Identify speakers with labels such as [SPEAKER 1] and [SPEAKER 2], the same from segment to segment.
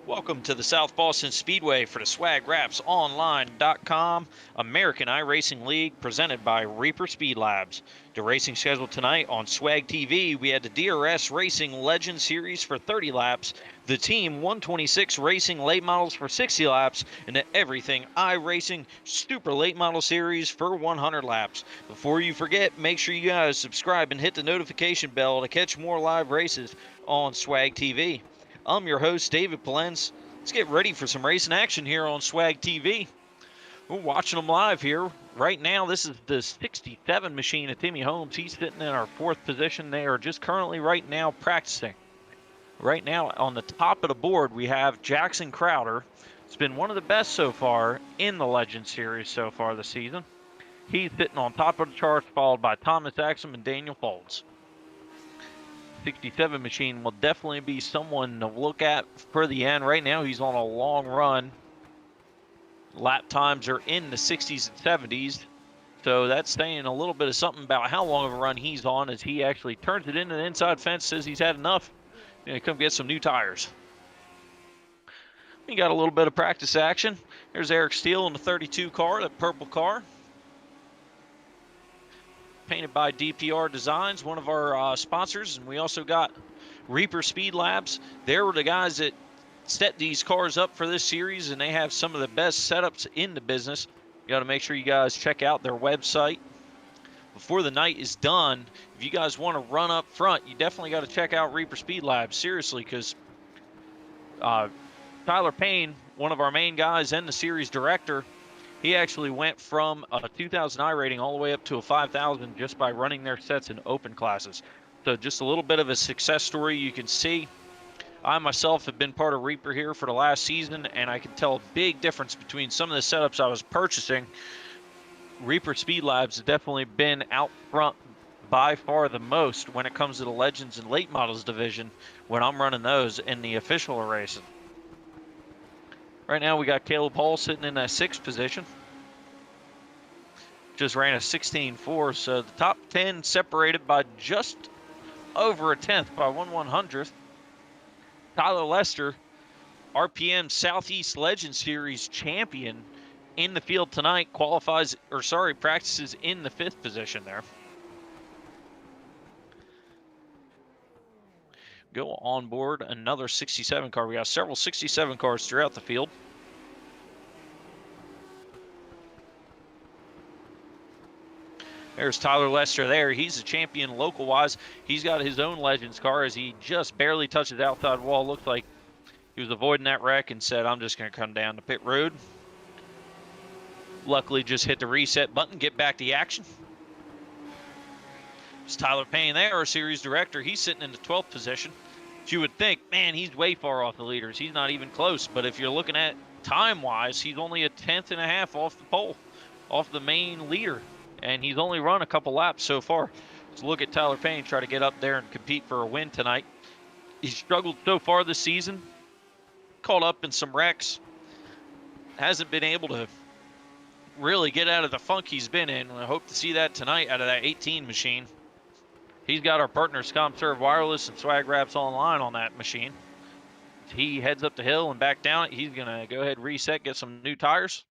[SPEAKER 1] Welcome to the South Boston Speedway for the SwagRapsOnline.com American iRacing League presented by Reaper Speed Labs. The racing schedule tonight on Swag TV, we had the DRS Racing Legend Series for 30 laps, the Team 126 Racing Late Models for 60 laps, and the Everything iRacing Super Late Model Series for 100 laps. Before you forget, make sure you guys subscribe and hit the notification bell to catch more live races on Swag TV. I'm your host, David Polens. Let's get ready for some racing action here on Swag TV. We're watching them live here. Right now, this is the 67 machine of Timmy Holmes. He's sitting in our 4th position. They are just currently right now practicing. Right now, on the top of the board, we have Jackson Crowder. It's been one of the best so far in the Legend Series so far this season. He's sitting on top of the charts, followed by Thomas Axum and Daniel Folds. 67 machine will definitely be someone to look at for the end. Right now, he's on a long run. Lap times are in the 60s and 70s. So that's saying a little bit of something about how long of a run he's on as he actually turns it into the inside fence, says he's had enough. Gonna come get some new tires. We got a little bit of practice action. There's Eric Steele in the 32 car, that purple car. Painted by DPR Designs, one of our sponsors, and we also got Reaper Speed Labs. They were the guys that set these cars up for this series, and they have some of the best setups in the business. You got to make sure you guys check out their website. Before the night is done, if you guys want to run up front, you definitely got to check out Reaper Speed Labs, seriously, because Tyler Payne, one of our main guys and the series director, he actually went from a 2,000 I rating all the way up to a 5,000 just by running their sets in open classes. So just a little bit of a success story you can see. I myself have been part of Reaper here for the last season, and I can tell a big difference between some of the setups I was purchasing. Reaper Speed Labs has definitely been out front by far the most when it comes to the Legends and Late Models division when I'm running those in the official racing. Right now we got Caleb Hall sitting in that 6th position. Just ran a 16.4, so the top 10 separated by just over a 10th, by 1/100th. Tyler Lester, RPM Southeast Legend Series champion in the field tonight, practices in the 5th position there. Go on board another 67 car. We got several 67 cars throughout the field. There's Tyler Lester there. He's a champion local-wise. He's got his own Legends car as he just barely touches the outside wall. Looks like he was avoiding that wreck and said, I'm just going to come down the pit road. Luckily, just hit the reset button, get back to the action. It's Tyler Payne there, our series director. He's sitting in the 12th position. You would think, man, he's way far off the leaders. He's not even close. But if you're looking at time-wise, he's only a 10th and a half off the pole, off the main leader. And he's only run a couple laps so far. So look at Tyler Payne try to get up there and compete for a win tonight. He's struggled so far this season. Caught up in some wrecks. Hasn't been able to really get out of the funk he's been in. I hope to see that tonight out of that 18 machine. He's got our partners ComServe Wireless and Swag Raps Online on that machine. He heads up the hill and back down it. He's going to go ahead and reset, get some new tires.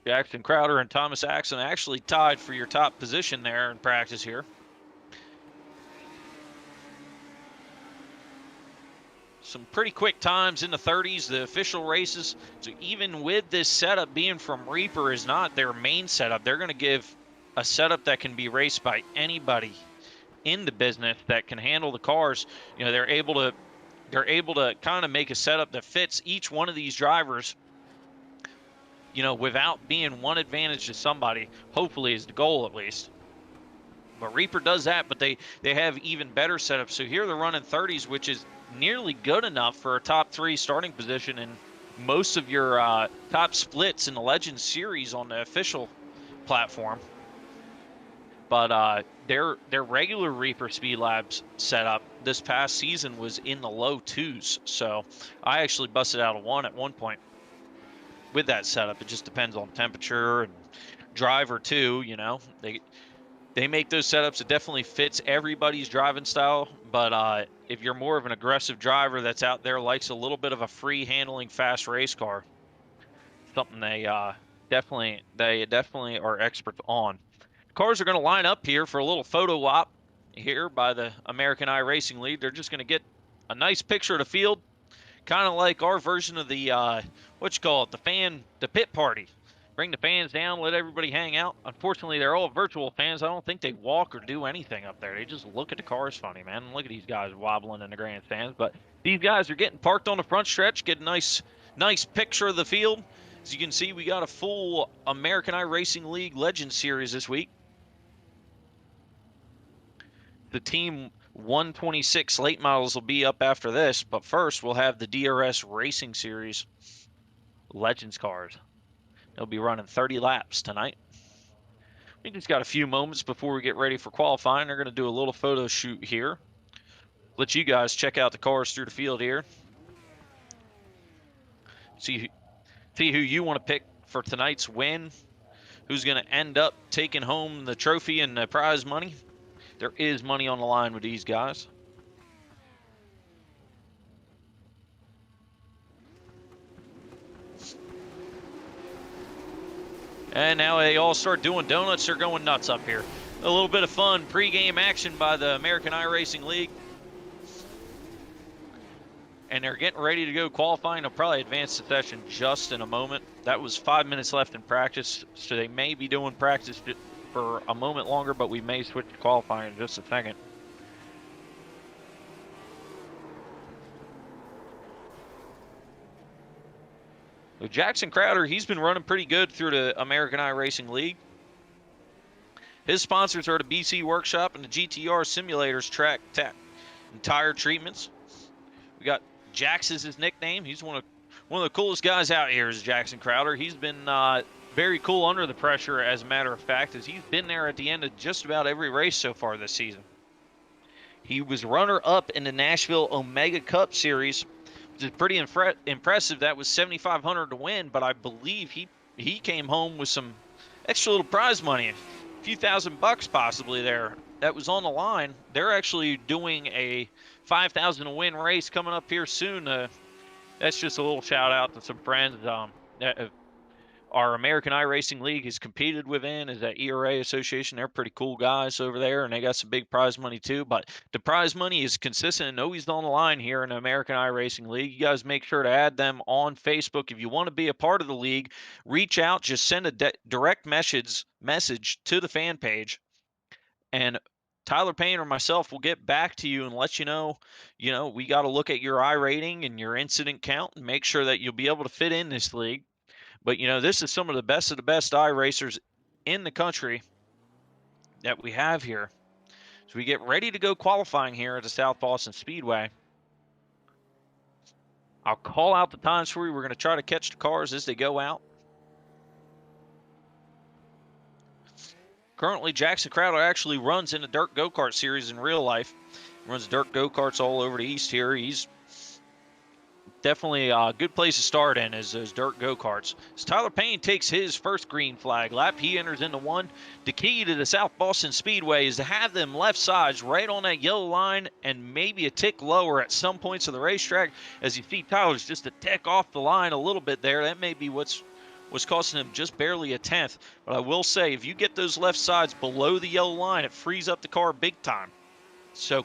[SPEAKER 1] Jackson Crowder and Thomas Axon actually tied for your top position there in practice here. Some pretty quick times in the 30s, the official races. So even with this setup being from Reaper is not their main setup, they're going to give a setup that can be raced by anybody in the business that can handle the cars. You know, they're able to kind of make a setup that fits each one of these drivers, you know, without being one advantage to somebody, hopefully is the goal at least. But Reaper does that, but they have even better setups. So here they're running 30s, which is nearly good enough for a top 3 starting position in most of your top splits in the Legends series on the official platform. But their regular Reaper Speed Labs setup this past season was in the low 2s. So I actually busted out a 1 at one point with that setup. It just depends on temperature and driver too, you know. They make those setups. It definitely fits everybody's driving style. But if you're more of an aggressive driver that's out there, likes a little bit of a free handling fast race car, something they definitely are experts on. Cars are going to line up here for a little photo op here by the American iRacing League. They're just going to get a nice picture of the field, kind of like our version of the the pit party. Bring the fans down, let everybody hang out. Unfortunately, they're all virtual fans. I don't think they walk or do anything up there. They just look at the cars funny, man. Look at these guys wobbling in the grandstands. But these guys are getting parked on the front stretch, get a nice picture of the field. As you can see, we got a full American iRacing League Legends Series this week. The Team 126 late models will be up after this, but first we'll have the DRS Racing Series Legends cars. They'll be running 30 laps tonight. We just got a few moments before we get ready for qualifying. They're going to do a little photo shoot here. Let you guys check out the cars through the field here. See who you want to pick for tonight's win. Who's going to end up taking home the trophy and the prize money. There is money on the line with these guys. And now they all start doing donuts. They're going nuts up here. A little bit of fun pre-game action by the American iRacing League. And they're getting ready to go qualifying. They'll probably advance the session just in a moment. That was 5 minutes left in practice, so they may be doing practice for a moment longer, but we may switch to qualifying in just a second. With Jackson Crowder, he's been running pretty good through the American iRacing League. His sponsors are the BC Workshop and the GTR Simulators Track Tech and Tire Treatments. We got Jax is his nickname. He's one of the coolest guys out here is Jackson Crowder. He's been very cool under the pressure, as a matter of fact, as he's been there at the end of just about every race so far this season. He was runner-up in the Nashville Omega Cup Series, which is pretty impressive. That was $7,500 to win, but I believe he came home with some extra little prize money, a few $1,000 possibly there. That was on the line. They're actually doing a $5,000 to win race coming up here soon. That's just a little shout out to some friends. Our American iRacing League has competed within is that ERA Association. They're pretty cool guys over there, and they got some big prize money too. But the prize money is consistent and always on the line here in the American iRacing League. You guys make sure to add them on Facebook. If you want to be a part of the league, reach out. Just send a direct message to the fan page, and Tyler Payne or myself will get back to you and let you know, we got to look at your I rating and your incident count and make sure that you'll be able to fit in this league. But, this is some of the best iRacers in the country that we have here. So we get ready to go qualifying here at the South Boston Speedway. I'll call out the times for you. We're going to try to catch the cars as they go out. Currently, Jackson Crowder actually runs in the dirt go-kart series in real life. He runs dirt go-karts all over the East here. He's definitely a good place to start in is those dirt go-karts. As Tyler Payne takes his first green flag lap, he enters into one. The key to the South Boston Speedway is to have them left sides right on that yellow line and maybe a tick lower at some points of the racetrack. As you see, Tyler's just a tick off the line a little bit there. That may be what's costing him just barely a tenth. But I will say, if you get those left sides below the yellow line, it frees up the car big time. So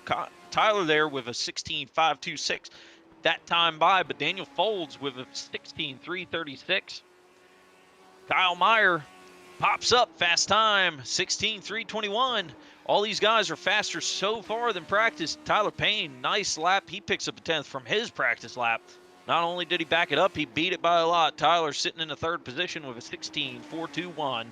[SPEAKER 1] Tyler there with a 16.526. That time by, but Daniel Folds with a 16.336. Kyle Meyer pops up, fast time, 16.321. All these guys are faster so far than practice. Tyler Payne, nice lap. He picks up a 10th from his practice lap. Not only did he back it up, he beat it by a lot. Tyler sitting in the third position with a 16.421.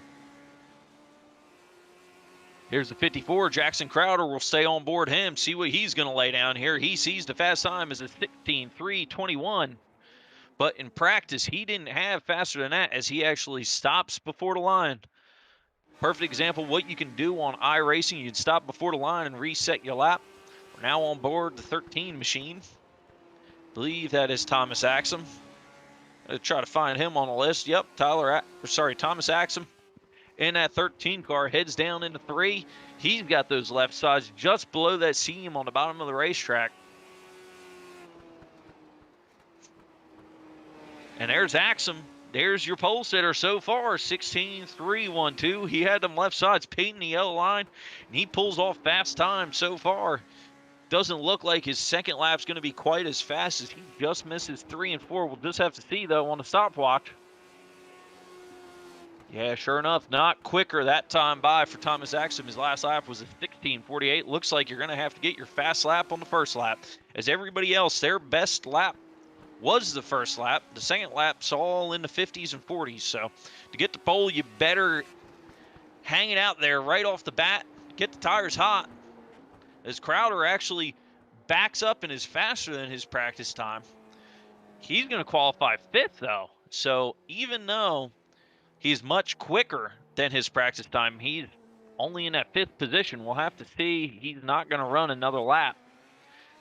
[SPEAKER 1] Here's the 54. Jackson Crowder will stay on board him, see what he's going to lay down here. He sees the fast time as a 16.321. But in practice, he didn't have faster than that as he actually stops before the line. Perfect example of what you can do on iRacing. You can stop before the line and reset your lap. We're now on board the 13 machine. I believe that is Thomas Axum. I'll try to find him on the list. Yep, Thomas Axum in that 13 car, heads down into 3. He's got those left sides just below that seam on the bottom of the racetrack. And there's Axum. There's your pole sitter so far, 16.312. He had them left sides painting the yellow line, and he pulls off fast time so far. Doesn't look like his second lap's going to be quite as fast as he just misses 3 and 4. We'll just have to see, though, on the stopwatch. Yeah, sure enough, not quicker that time by for Thomas Axum. His last lap was a 16.48. Looks like you're going to have to get your fast lap on the first lap. As everybody else, their best lap was the first lap. The second lap's all in the 50s and 40s. So to get the pole, you better hang it out there right off the bat. Get the tires hot. As Crowder actually backs up and is faster than his practice time. He's going to qualify 5th, though. So even though he's much quicker than his practice time, he's only in that 5th position. We'll have to see. He's not going to run another lap.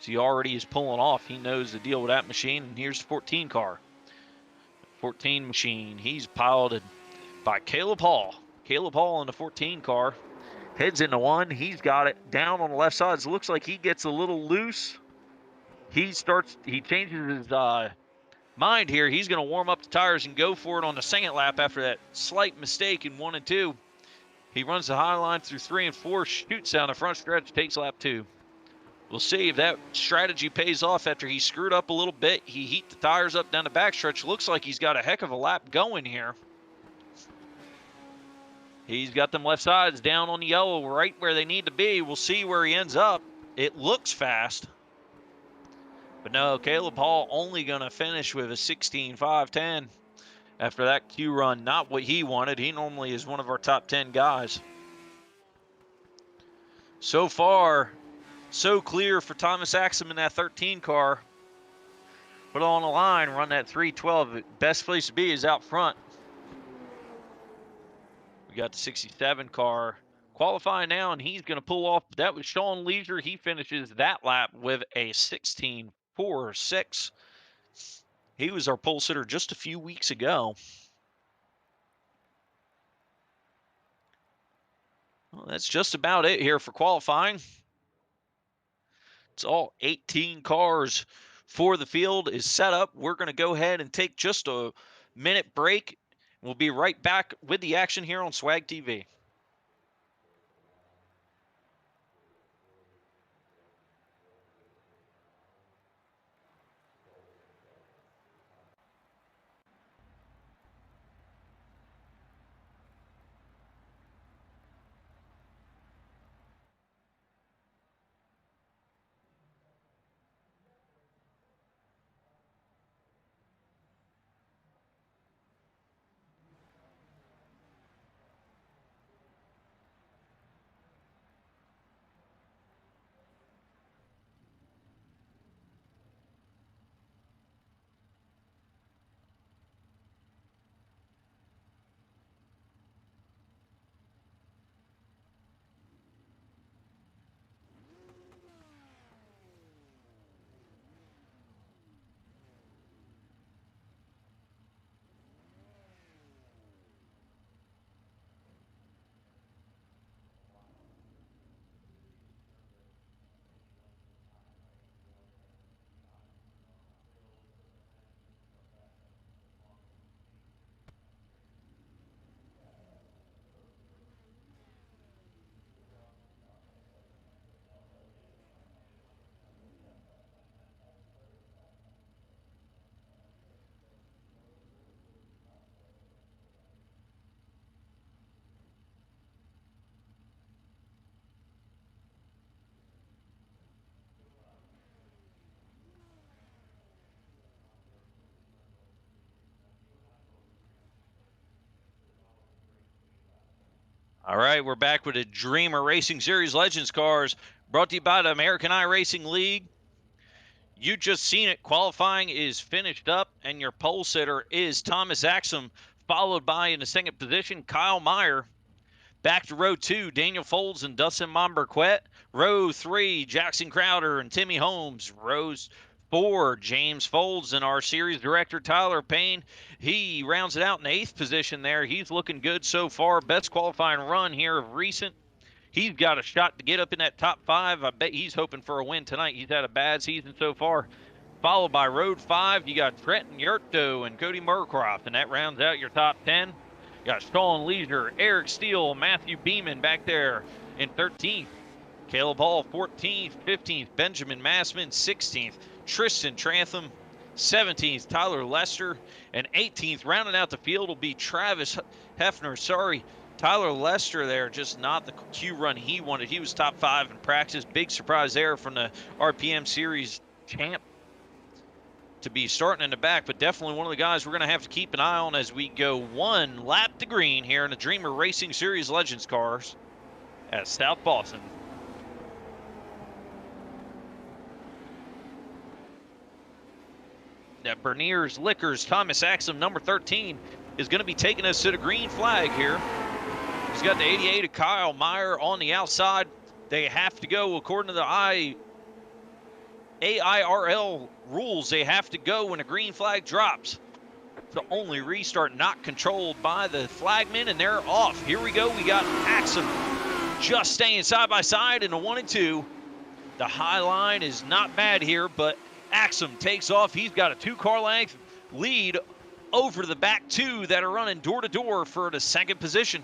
[SPEAKER 1] So he already is pulling off. He knows the deal with that machine. And here's the 14 car. 14 machine. He's piloted by Caleb Hall. Caleb Hall in the 14 car. Heads into 1. He's got it down on the left side. So it looks like he gets a little loose. He changes his mind here. He's going to warm up the tires and go for it on the second lap after that slight mistake in 1 and 2. He runs the high line through 3 and 4, shoots down the front stretch, takes lap 2. We'll see if that strategy pays off after he screwed up a little bit. He heat the tires up down the backstretch. Looks like he's got a heck of a lap going here. He's got them left sides down on the yellow right where they need to be. We'll see where he ends up. It looks fast. But no, Caleb Hall only going to finish with a 16.510 after that Q run. Not what he wanted. He normally is one of our top 10 guys. So far, so clear for Thomas Axum in that 13 car. Put it on the line, run that 312. Best place to be is out front. We got the 67 car qualifying now, and he's going to pull off. That was Sean Leisure. He finishes that lap with a 16.46. He was our pole sitter just a few weeks ago. Well, that's just about it here for qualifying. It's all 18 cars for the field is set up. We're going to go ahead and take just a minute break. We'll be right back with the action here on Swag TV. All right, we're back with the Dreamer Racing Series Legends cars brought to you by the American iRacing League. You just seen it. Qualifying is finished up, and your pole sitter is Thomas Axum, followed by, in the second position, Kyle Meyer. Back to row 2, Daniel Folds and Dustin Monberquette. Row 3, Jackson Crowder and Timmy Holmes. Rows for James Folds, and our series director, Tyler Payne. He rounds it out in 8th position there. He's looking good so far. Best qualifying run here of recent. He's got a shot to get up in that top 5. I bet he's hoping for a win tonight. He's had a bad season so far. Followed by Road 5, you got Trenton Yurto and Cody Murcroft, and that rounds out your top 10. You got Sean Leisure, Eric Steele, Matthew Beeman back there in 13th. Caleb Hall, 14th. 15th, Benjamin Massman. 16th, Tristan Trantham. 17th, Tyler Lester. And 18th, rounding out the field will be Travis Hefner. Sorry, Tyler Lester there, just not the Q run he wanted. He was top 5 in practice. Big surprise there from the RPM Series champ to be starting in the back, but definitely one of the guys we're going to have to keep an eye on as we go one lap to green here in the Dreamer Racing Series Legends cars at South Boston. That Bernier's Liquors Thomas Axum, number 13, is going to be taking us to the green flag here. He's got the 88 of Kyle Meyer on the outside. They have to go, according to the AiRL rules, they have to go when a green flag drops. It's the only restart not controlled by the flagman, and they're off. Here we go. We got Axum just staying side by side in a 1 and 2. The high line is not bad here, but Axum takes off. He's got a 2-car length lead over the back 2 that are running door to door for the 2nd position.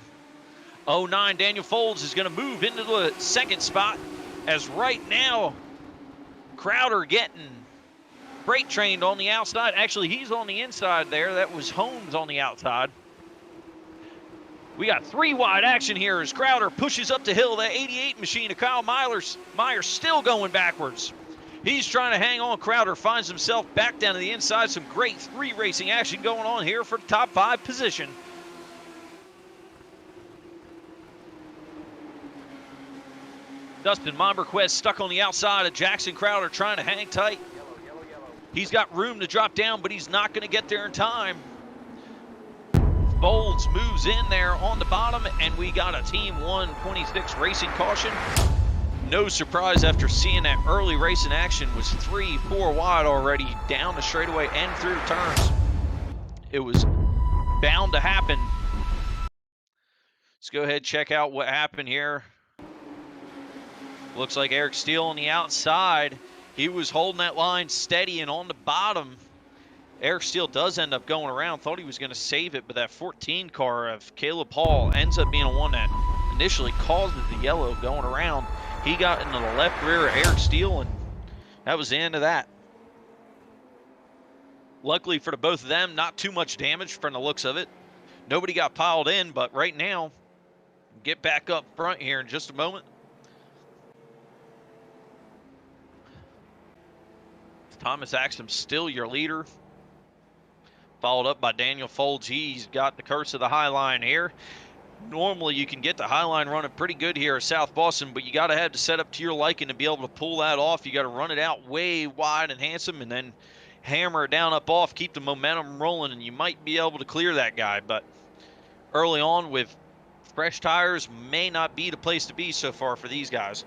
[SPEAKER 1] 09 Daniel Folds is going to move into the 2nd spot, as right now Crowder getting freight trained on the outside. Actually, he's on the inside there. That was Holmes on the outside. We got 3 wide action here as Crowder pushes up the hill. That 88 machine of Kyle Meyer still going backwards. He's trying to hang on. Crowder finds himself back down to the inside. Some great 3 racing action going on here for the top 5 position. Dustin Monberquist stuck on the outside of Jackson Crowder trying to hang tight. He's got room to drop down, but he's not going to get there in time. Folds moves in there on the bottom, and we got a Team 126 racing caution. No surprise after seeing that early racing action. Was 3-4 wide already down the straightaway and through the turns. It was bound to happen. Let's go ahead and check out what happened here. Looks like Eric Steele on the outside. He was holding that line steady, and on the bottom, Eric Steele does end up going around. Thought he was going to save it, but that 14 car of Caleb Hall ends up being the one that initially causes the yellow going around. He got into the left rear of Eric Steele, and that was the end of that. Luckily for the both of them, not too much damage from the looks of it. Nobody got piled in, but right now, get back up front here in just a moment. Thomas Axum still your leader, followed up by Daniel Folds. He's got the curse of the high line here. Normally you can get the high line running pretty good here at South Boston, but you got to have the setup to your liking to be able to pull that off. You got to run it out way wide and handsome, and then hammer it down up off, keep the momentum rolling, and you might be able to clear that guy. But early on with fresh tires may not be the place to be so far for these guys.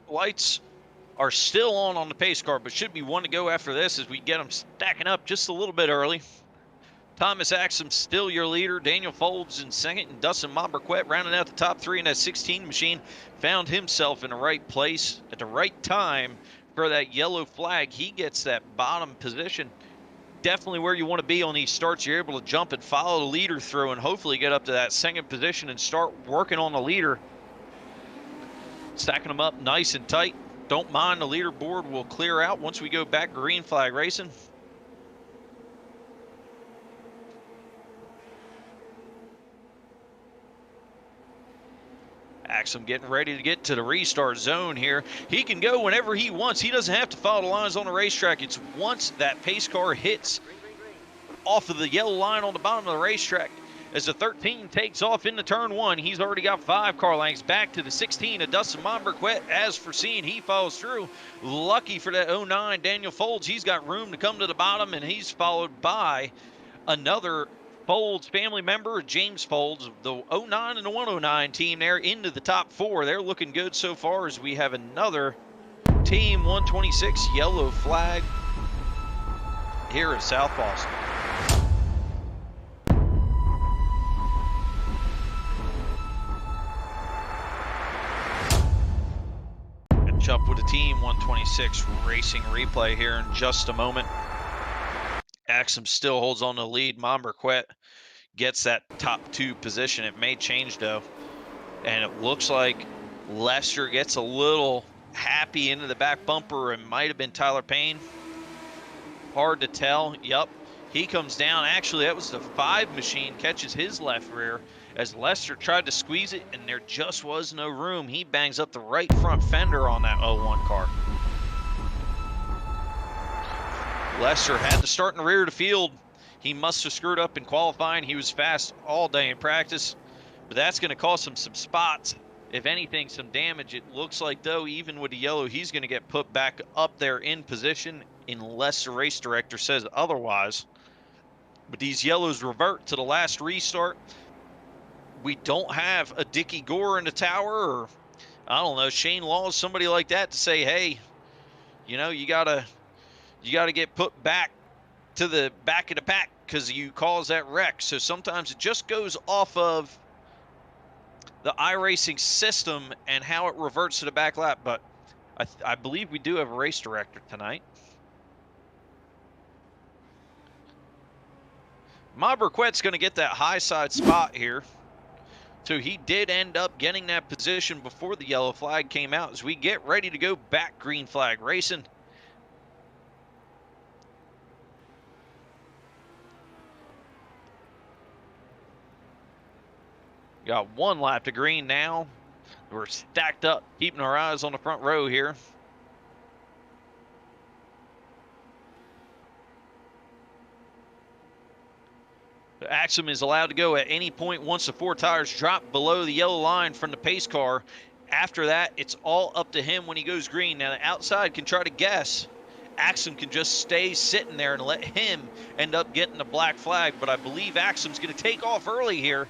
[SPEAKER 1] Lights are still on the pace car, but should be 1 to go after this as we get them stacking up just a little bit early. Thomas Axum still your leader. Daniel Folds in 2nd, and Dustin Monberquist rounding out the top 3 in that 16 machine. Found himself in the right place at the right time for that yellow flag. He gets that bottom position. Definitely where you want to be on these starts. You're able to jump and follow the leader through and hopefully get up to that 2nd position and start working on the leader. Stacking them up nice and tight. Don't mind the leaderboard will clear out once we go back green flag racing. Axum getting ready to get to the restart zone here. He can go whenever he wants. He doesn't have to follow the lines on the racetrack. It's once that pace car hits off of the yellow line on the bottom of the racetrack. As the 13 takes off into turn 1, he's already got 5 car lengths back to the 16 of Dustin Monberquet. As foreseen, he follows through. Lucky for that 09 Daniel Folds. He's got room to come to the bottom, and he's followed by another Folds family member, James Folds, the 09 and the 109 team there into the top 4. They're looking good so far as we have another Team 126 yellow flag here at South Boston. And jump with the Team 126 racing replay here in just a moment. Axum still holds on to the lead. Monberquet gets that top 2 position. It may change though. And it looks like Lester gets a little happy into the back bumper. It might have been Tyler Payne. Hard to tell. Yep. He comes down. Actually, that was the 5 machine, catches his left rear as Lester tried to squeeze it, and there just was no room. He bangs up the right front fender on that 01 car. Lester had to start in the rear of the field. He must have screwed up in qualifying. He was fast all day in practice, but that's going to cost him some spots. If anything, some damage. It looks like, though, even with the yellow, he's going to get put back up there in position unless the race director says otherwise. But these yellows revert to the last restart. We don't have a Dickie Gore in the tower, or I don't know, Shane Laws, somebody like that, to say, hey, you know, you gotta get put back to the back of the pack because you caused that wreck. So sometimes it just goes off of the iRacing system and how it reverts to the back lap. But I believe we do have a race director tonight. Monberquet's going to get that high side spot here. So he did end up getting that position before the yellow flag came out as we get ready to go back green flag racing. Got 1 lap to green now. We're stacked up, keeping our eyes on the front row here. Axum is allowed to go at any point once the 4 tires drop below the yellow line from the pace car. After that, it's all up to him when he goes green. Now, the outside can try to guess. Axum can just stay sitting there and let him end up getting the black flag, but I believe Axum's going to take off early here.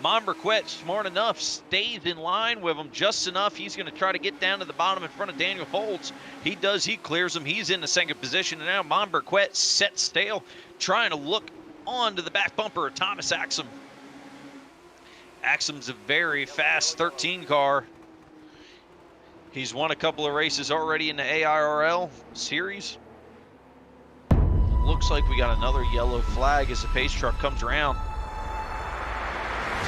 [SPEAKER 1] Monberquet, smart enough, stays in line with him just enough. He's going to try to get down to the bottom in front of Daniel Folds. He does. He clears him. He's in the 2nd position. And now Monberquet sets tail, trying to look onto the back bumper of Thomas Axum. Axum's a very fast 13 car. He's won a couple of races already in the AiRL series. Looks like we got another yellow flag as the pace truck comes around.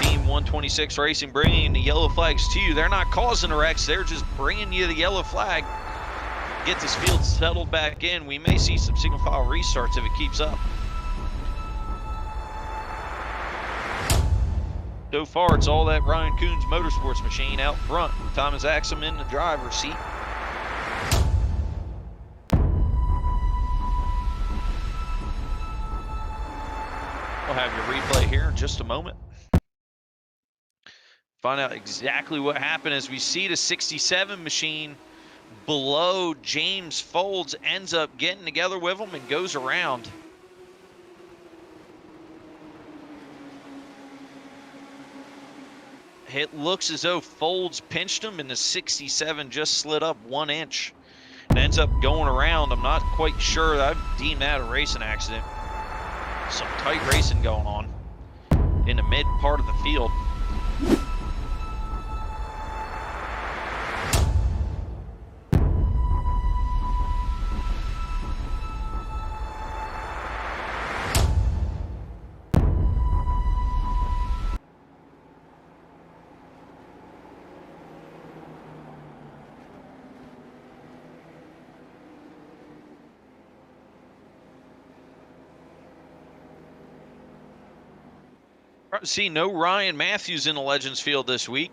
[SPEAKER 1] Team 126 Racing bringing the yellow flags to you. They're not causing the wrecks. They're just bringing you the yellow flag. Get this field settled back in. We may see some single file restarts if it keeps up. So far, it's all that Ryan Coons Motorsports machine out front. Thomas Axum in the driver's seat. We'll have your replay here in just a moment. Find out exactly what happened as we see the 67 machine below James Folds ends up getting together with him and goes around. It looks as though Folds pinched him and the 67 just slid up 1 inch and ends up going around. I'm not quite sure. I'd deem that a racing accident. Some tight racing going on in the mid part of the field. See, no Ryan Matthews in the Legends field this week.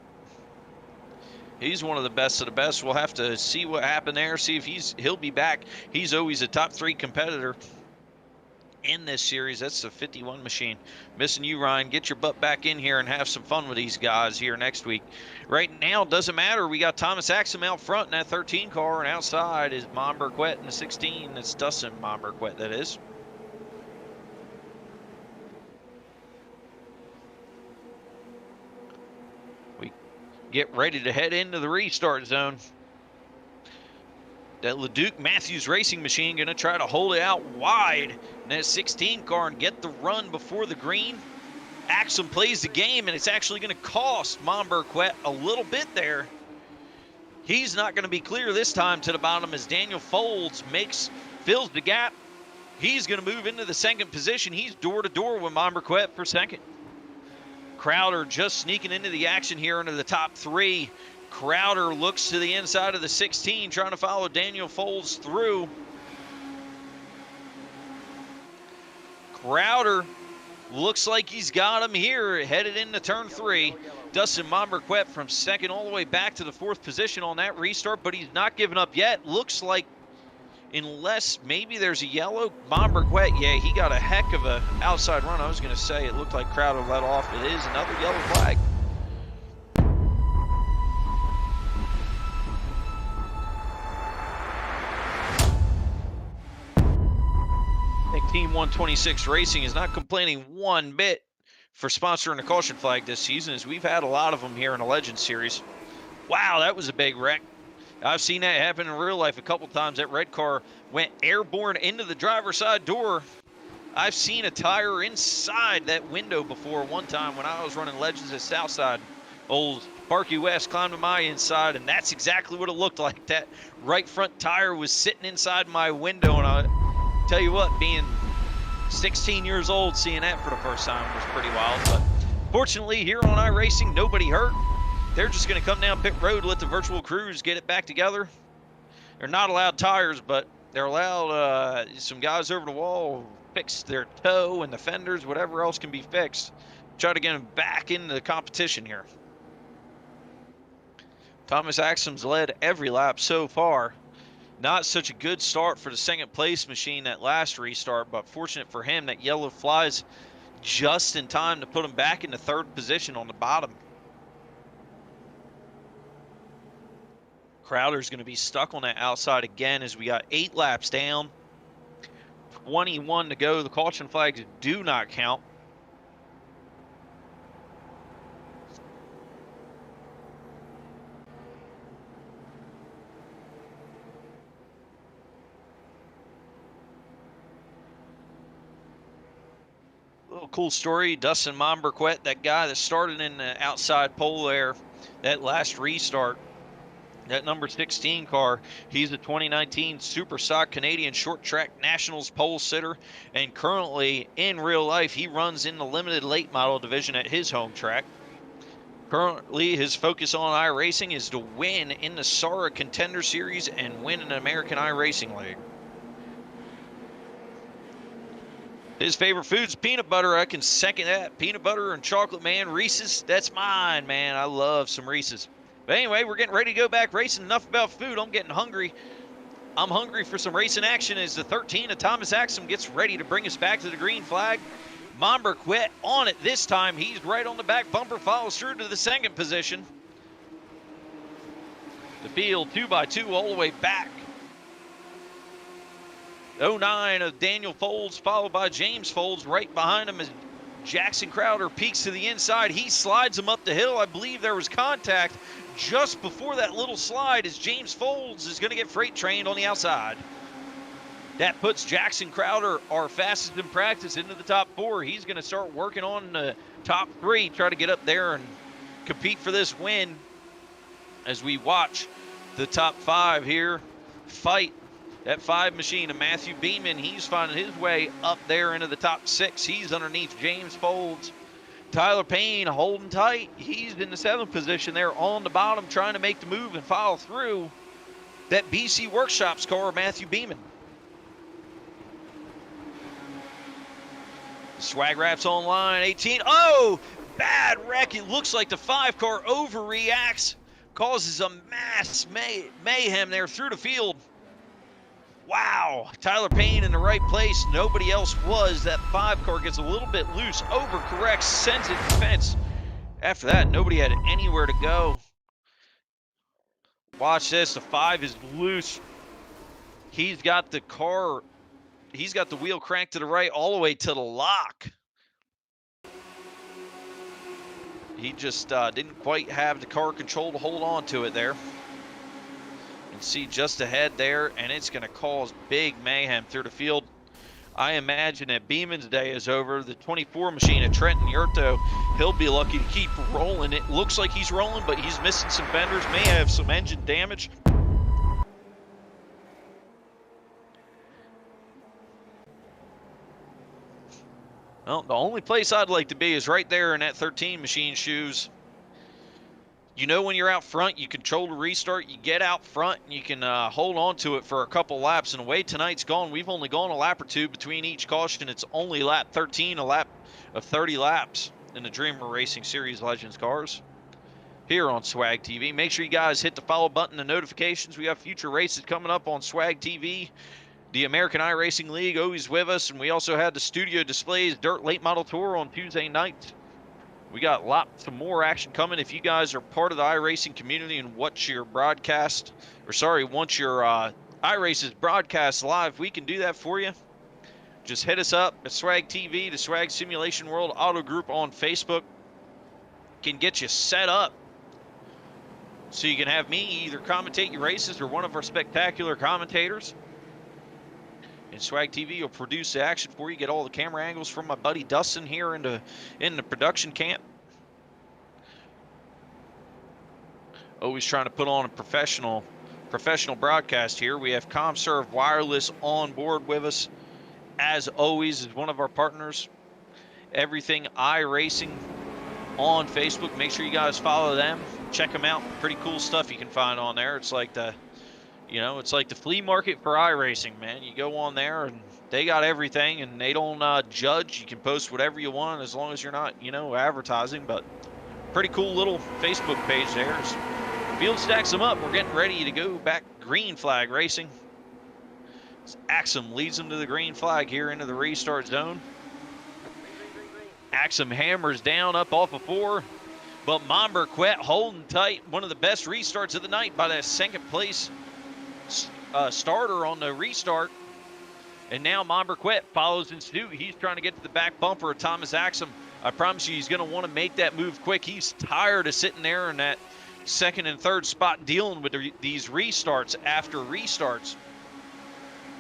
[SPEAKER 1] He's one of the best of the best. We'll have to see what happened there, see if he'll be back. He's always a top 3 competitor in this series. That's the 51 machine. Missing you, Ryan. Get your butt back in here and have some fun with these guys here next week. Right now, doesn't matter. We got Thomas Axum out front in that 13 car, and outside is Monberquet in the 16. That's Dustin Monberquet, that is. We get ready to head into the restart zone. That LeDuc Matthews Racing machine going to try to hold it out wide in that 16 car and get the run before the green. Axum plays the game, and it's actually going to cost Monberquet a little bit there. He's not going to be clear this time to the bottom as Daniel Folds fills the gap. He's going to move into the second position. He's door-to-door with Monberquet for second. Crowder just sneaking into the action here into the top 3. Crowder looks to the inside of the 16, trying to follow Daniel Folds through. Crowder looks like he's got him here, headed into turn 3. Dustin Monberquet from second all the way back to the 4th position on that restart, but he's not giving up yet. Looks like, unless maybe there's a yellow, Monberquet, yeah, he got a heck of a outside run. I was going to say it looked like Crowder let off. It is another yellow flag. I think Team 126 Racing is not complaining one bit for sponsoring the caution flag this season, as we've had a lot of them here in the Legends Series. Wow, that was a big wreck. I've seen that happen in real life a couple times. That red car went airborne into the driver's side door. I've seen a tire inside that window before one time when I was running Legends at Southside. Old Sparky West climbed to my inside, and that's exactly what it looked like. That right front tire was sitting inside my window, and I tell you what, being 16 years old, seeing that for the first time was pretty wild. But fortunately, here on iRacing, nobody hurt. They're just going to come down pit road, let the virtual crews get it back together. They're not allowed tires, but they're allowed some guys over the wall fix their toe and the fenders, whatever else can be fixed. Try to get them back into the competition here. Thomas Axum's led every lap so far. Not such a good start for the second place machine that last restart, but fortunate for him that yellow flies just in time to put him back in the 3rd position on the bottom. Crowder's going to be stuck on that outside again as we got 8 laps down. 21 to go. The caution flags do not count. Little cool story, Dustin Monberquet, that guy that started in the outside pole there, that last restart, that number 16 car, he's the 2019 Super Stock Canadian Short Track Nationals pole sitter, and currently in real life he runs in the limited late model division at his home track. Currently his focus on iRacing is to win in the SARA Contender Series and win an American iRacing League. His favorite food's peanut butter. I can second that. Peanut butter and chocolate, man. Reese's, that's mine, man. I love some Reese's. But anyway, we're getting ready to go back racing. Enough about food. I'm getting hungry. I'm hungry for some racing action as the 13 of Thomas Axum gets ready to bring us back to the green flag. Monberquet on it this time. He's right on the back bumper, follows through to the second position. The field 2x2 all the way back. 09 of Daniel Folds, followed by James Folds. Right behind him as Jackson Crowder peeks to the inside. He slides him up the hill. I believe there was contact just before that little slide as James Folds is going to get freight trained on the outside. That puts Jackson Crowder, our fastest in practice, into the top 4. He's going to start working on the top 3, try to get up there and compete for this win as we watch the top 5 here fight. That 5 machine of Matthew Beeman, he's finding his way up there into the top 6. He's underneath James Folds. Tyler Payne holding tight. He's in the 7th position there on the bottom, trying to make the move and follow through that BC Workshops car, Matthew Beeman. Swag Raps online, 18. Oh, bad wreck. It looks like the 5-car overreacts, causes a mass mayhem there through the field. Wow, Tyler Payne in the right place. Nobody else was. That 5-car gets a little bit loose, overcorrects, sends it to the fence. After that, nobody had anywhere to go. Watch this. The 5 is loose. He's got the wheel cranked to the right all the way to the lock. He just didn't quite have the car control to hold on to it there. You can see just ahead there, and it's going to cause big mayhem through the field. I imagine that Beeman's day is over. The 24 machine at Trenton Yurto, he'll be lucky to keep rolling. It looks like he's rolling, but he's missing some fenders, may have some engine damage. Well, the only place I'd like to be is right there in that 13 machine shoes. You know, when you're out front, you control the restart, you get out front, and you can hold on to it for a couple laps. And the way tonight's gone, we've only gone a lap or two between each caution. It's only lap 13, a lap of 30 laps in the Dreamer Racing Series Legends cars here on Swag TV. Make sure you guys hit the follow button and notifications. We have future races coming up on Swag TV. The American iRacing League always with us, and we also had the Studio Displays Dirt Late Model Tour on Tuesday night. We got lots of more action coming. If you guys are part of the iRacing community and watch your broadcast, once your iRaces broadcast live, we can do that for you. Just hit us up at Swag TV, the Swag Simulation World Auto Group on Facebook. Can get you set up so you can have me either commentate your races or one of our spectacular commentators. And Swag TV will produce the action for you. Get all the camera angles from my buddy Dustin here in the production camp. Always trying to put on a professional broadcast here. We have ComServe Wireless on board with us, as always, is one of our partners. Everything iRacing on Facebook. Make sure you guys follow them. Check them out. Pretty cool stuff you can find on there. It's like the flea market for iRacing, man. You go on there and they got everything, and they don't judge. You can post whatever you want as long as you're not, advertising. But pretty cool little Facebook page there. As field stacks them up. We're getting ready to go back green flag racing. Axum leads them to the green flag here into the restart zone. Axum hammers down up off of 4. But Momberquet holding tight. One of the best restarts of the night by that second place starter on the restart. And now Momberquet follows in suit. He's trying to get to the back bumper of Thomas Axum. I promise you he's going to want to make that move quick. He's tired of sitting there in that second and third spot dealing with these restarts after restarts.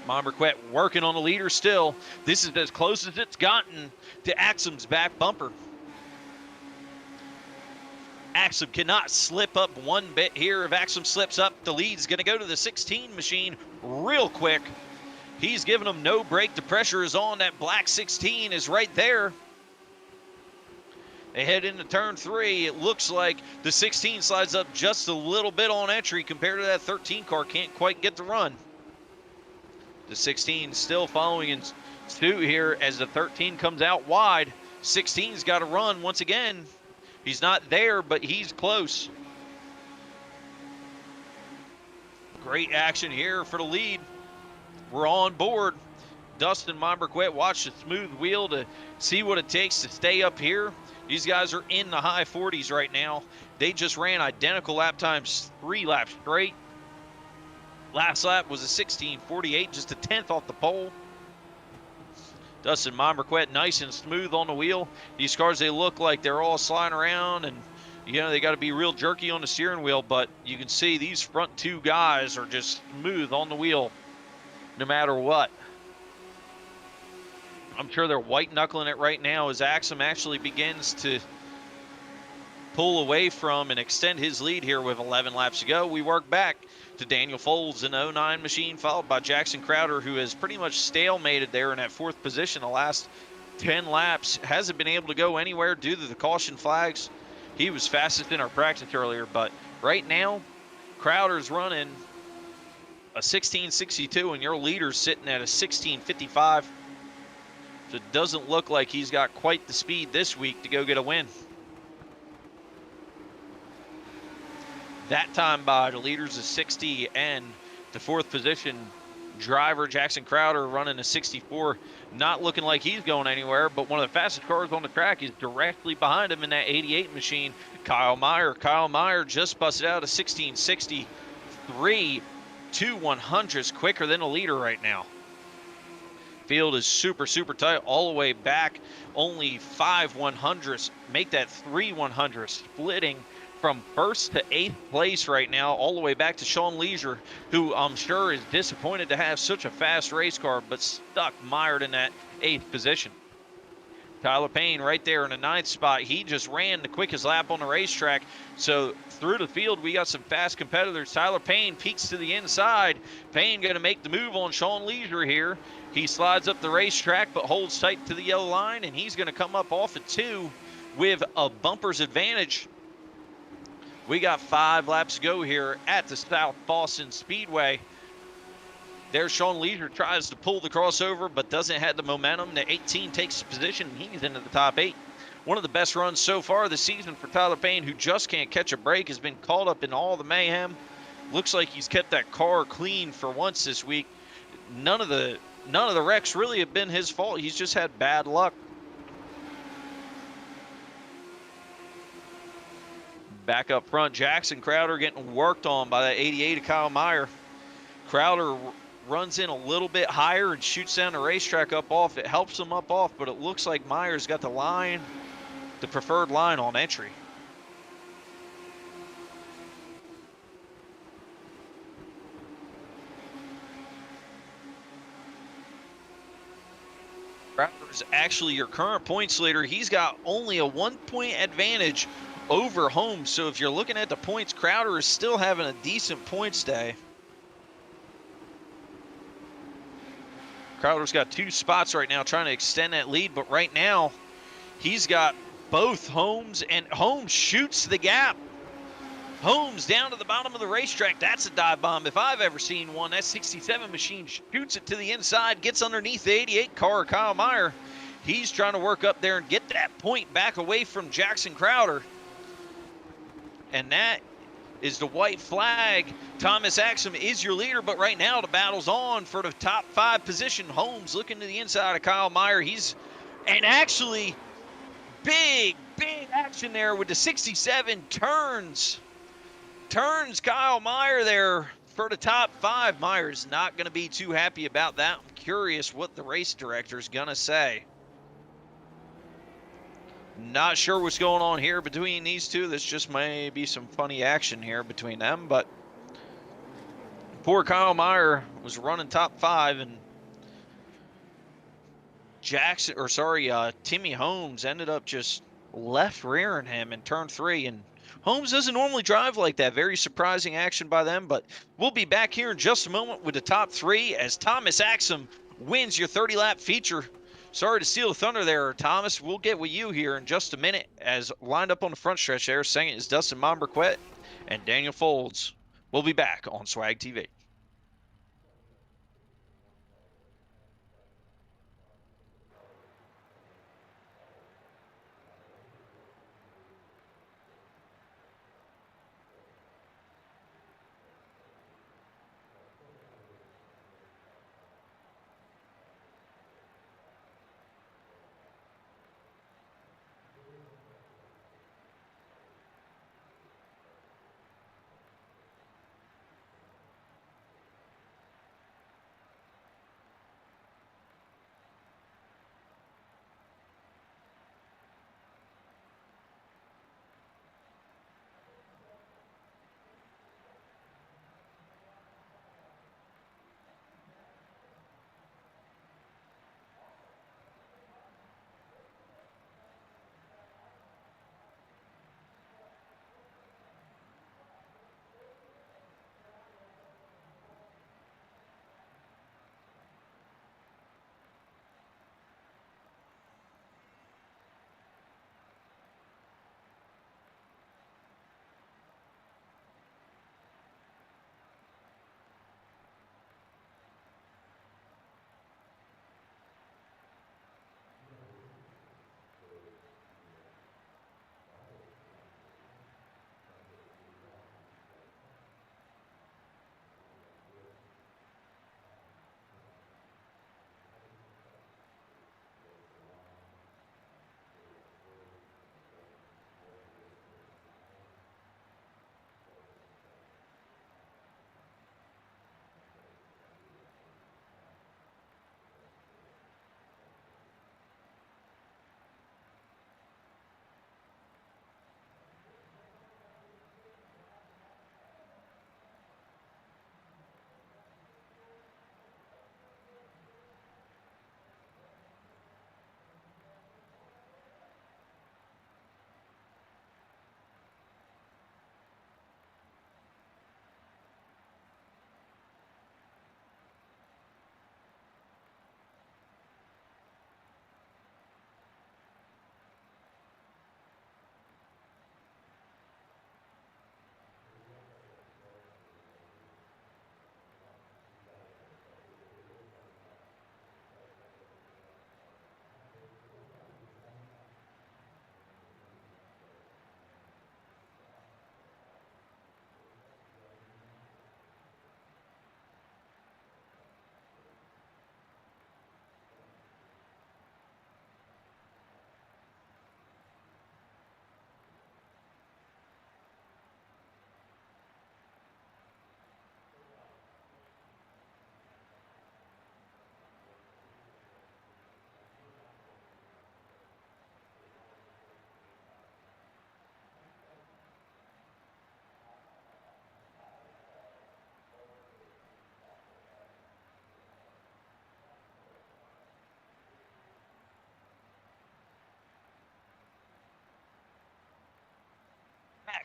[SPEAKER 1] Momberquet working on the leader still. This is as close as it's gotten to Axum's back bumper. Axum cannot slip up one bit here. If Axum slips up, the lead's going to go to the 16 machine real quick. He's giving them no break. The pressure is on. That black 16 is right there. They head into turn 3. It looks like the 16 slides up just a little bit on entry compared to that 13 car. Can't quite get the run. The 16 still following in suit here as the 13 comes out wide. 16's got to run once again. He's not there, but he's close. Great action here for the lead. We're on board. Dustin Momberquet watched the smooth wheel to see what it takes to stay up here. These guys are in the high 40s right now. They just ran identical lap times 3 laps straight. Last lap was a 16:48, just a 10th off the pole. Dustin Momberquet nice and smooth on the wheel. These cars, they look like they're all sliding around, and they got to be real jerky on the steering wheel, but you can see these front 2 guys are just smooth on the wheel no matter what. I'm sure they're white knuckling it right now as Axum actually begins to pull away from and extend his lead here with 11 laps to go. We work back to Daniel Folds in the 09 machine, followed by Jackson Crowder, who has pretty much stalemated there in that 4th position the last 10 laps. Hasn't been able to go anywhere due to the caution flags. He was fastest in our practice earlier, but right now, Crowder's running a 16:62, and your leader's sitting at a 16:55. So it doesn't look like he's got quite the speed this week to go get a win. That time by the leaders is 60, and the 4th position driver, Jackson Crowder, running a 64. Not looking like he's going anywhere, but one of the fastest cars on the track is directly behind him in that 88 machine, Kyle Meyer. Kyle Meyer just busted out a 1663, 2 100s quicker than a leader right now. Field is super, super tight all the way back. Only 5 100s make that 3 100s, splitting from 1st to 8th place right now, all the way back to Sean Leisure, who I'm sure is disappointed to have such a fast race car, but stuck mired in that 8th position. Tyler Payne right there in the 9th spot. He just ran the quickest lap on the racetrack. So through the field, we got some fast competitors. Tyler Payne peeks to the inside. Payne going to make the move on Sean Leisure here. He slides up the racetrack, but holds tight to the yellow line, and he's going to come up off at 2 with a bumper's advantage. We got 5 laps to go here at the South Boston Speedway. There's Sean Leisure, tries to pull the crossover, but doesn't have the momentum. The 18 takes position, and he's into the top 8. One of the best runs so far this season for Tyler Payne, who just can't catch a break, has been caught up in all the mayhem. Looks like he's kept that car clean for once this week. None of the wrecks really have been his fault. He's just had bad luck. Back up front, Jackson Crowder getting worked on by that 88 of Kyle Meyer. Crowder runs in a little bit higher and shoots down the racetrack up off. It helps him up off, but it looks like Meyer's got the preferred line on entry. Crowder is actually your current points leader. He's got only a 1-point advantage over Holmes. So if you're looking at the points, Crowder is still having a decent points day. Crowder's got 2 spots right now trying to extend that lead, but right now he's got both Holmes, and Holmes shoots the gap. Holmes down to the bottom of the racetrack. That's a dive bomb if I've ever seen one. That 67 machine shoots it to the inside, gets underneath the 88 car, Kyle Meyer. He's trying to work up there and get that point back away from Jackson Crowder. And that is the white flag. Thomas Axum is your leader, but right now the battle's on for the top 5 position. Holmes looking to the inside of Kyle Meyer. And actually, big action there with the 67 turns Kyle Meyer there for the top 5. Meyer's not going to be too happy about that. I'm curious what the race director's going to say. Not sure what's going on here between these two. This just may be some funny action here between them, but poor Kyle Meyer was running top 5, and Timmy Holmes ended up just left rearing him in turn 3, and Holmes doesn't normally drive like that. Very surprising action by them, but we'll be back here in just a moment with the top 3 as Thomas Axum wins your 30-lap feature. Sorry to steal the thunder there, Thomas. We'll get with you here in just a minute, as lined up on the front stretch there, second is Dustin Monberquette and Daniel Folds. We'll be back on Swag TV.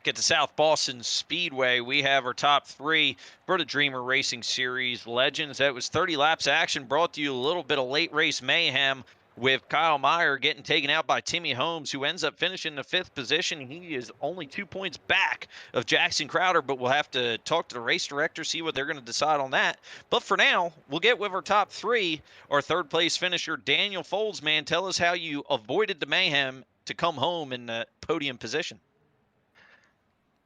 [SPEAKER 1] back at the South Boston Speedway. We have our top three for the Dreamer Racing Series Legends. That was 30 laps action, brought to you a little bit of late race mayhem with Kyle Meyer getting taken out by Timmy Holmes, who ends up finishing in the 5th position. He is only 2 points back of Jackson Crowder, but we'll have to talk to the race director, see what they're going to decide on that. But for now, we'll get with our top three. Our 3rd place finisher, Daniel Folds, man, tell us how you avoided the mayhem to come home in the podium position.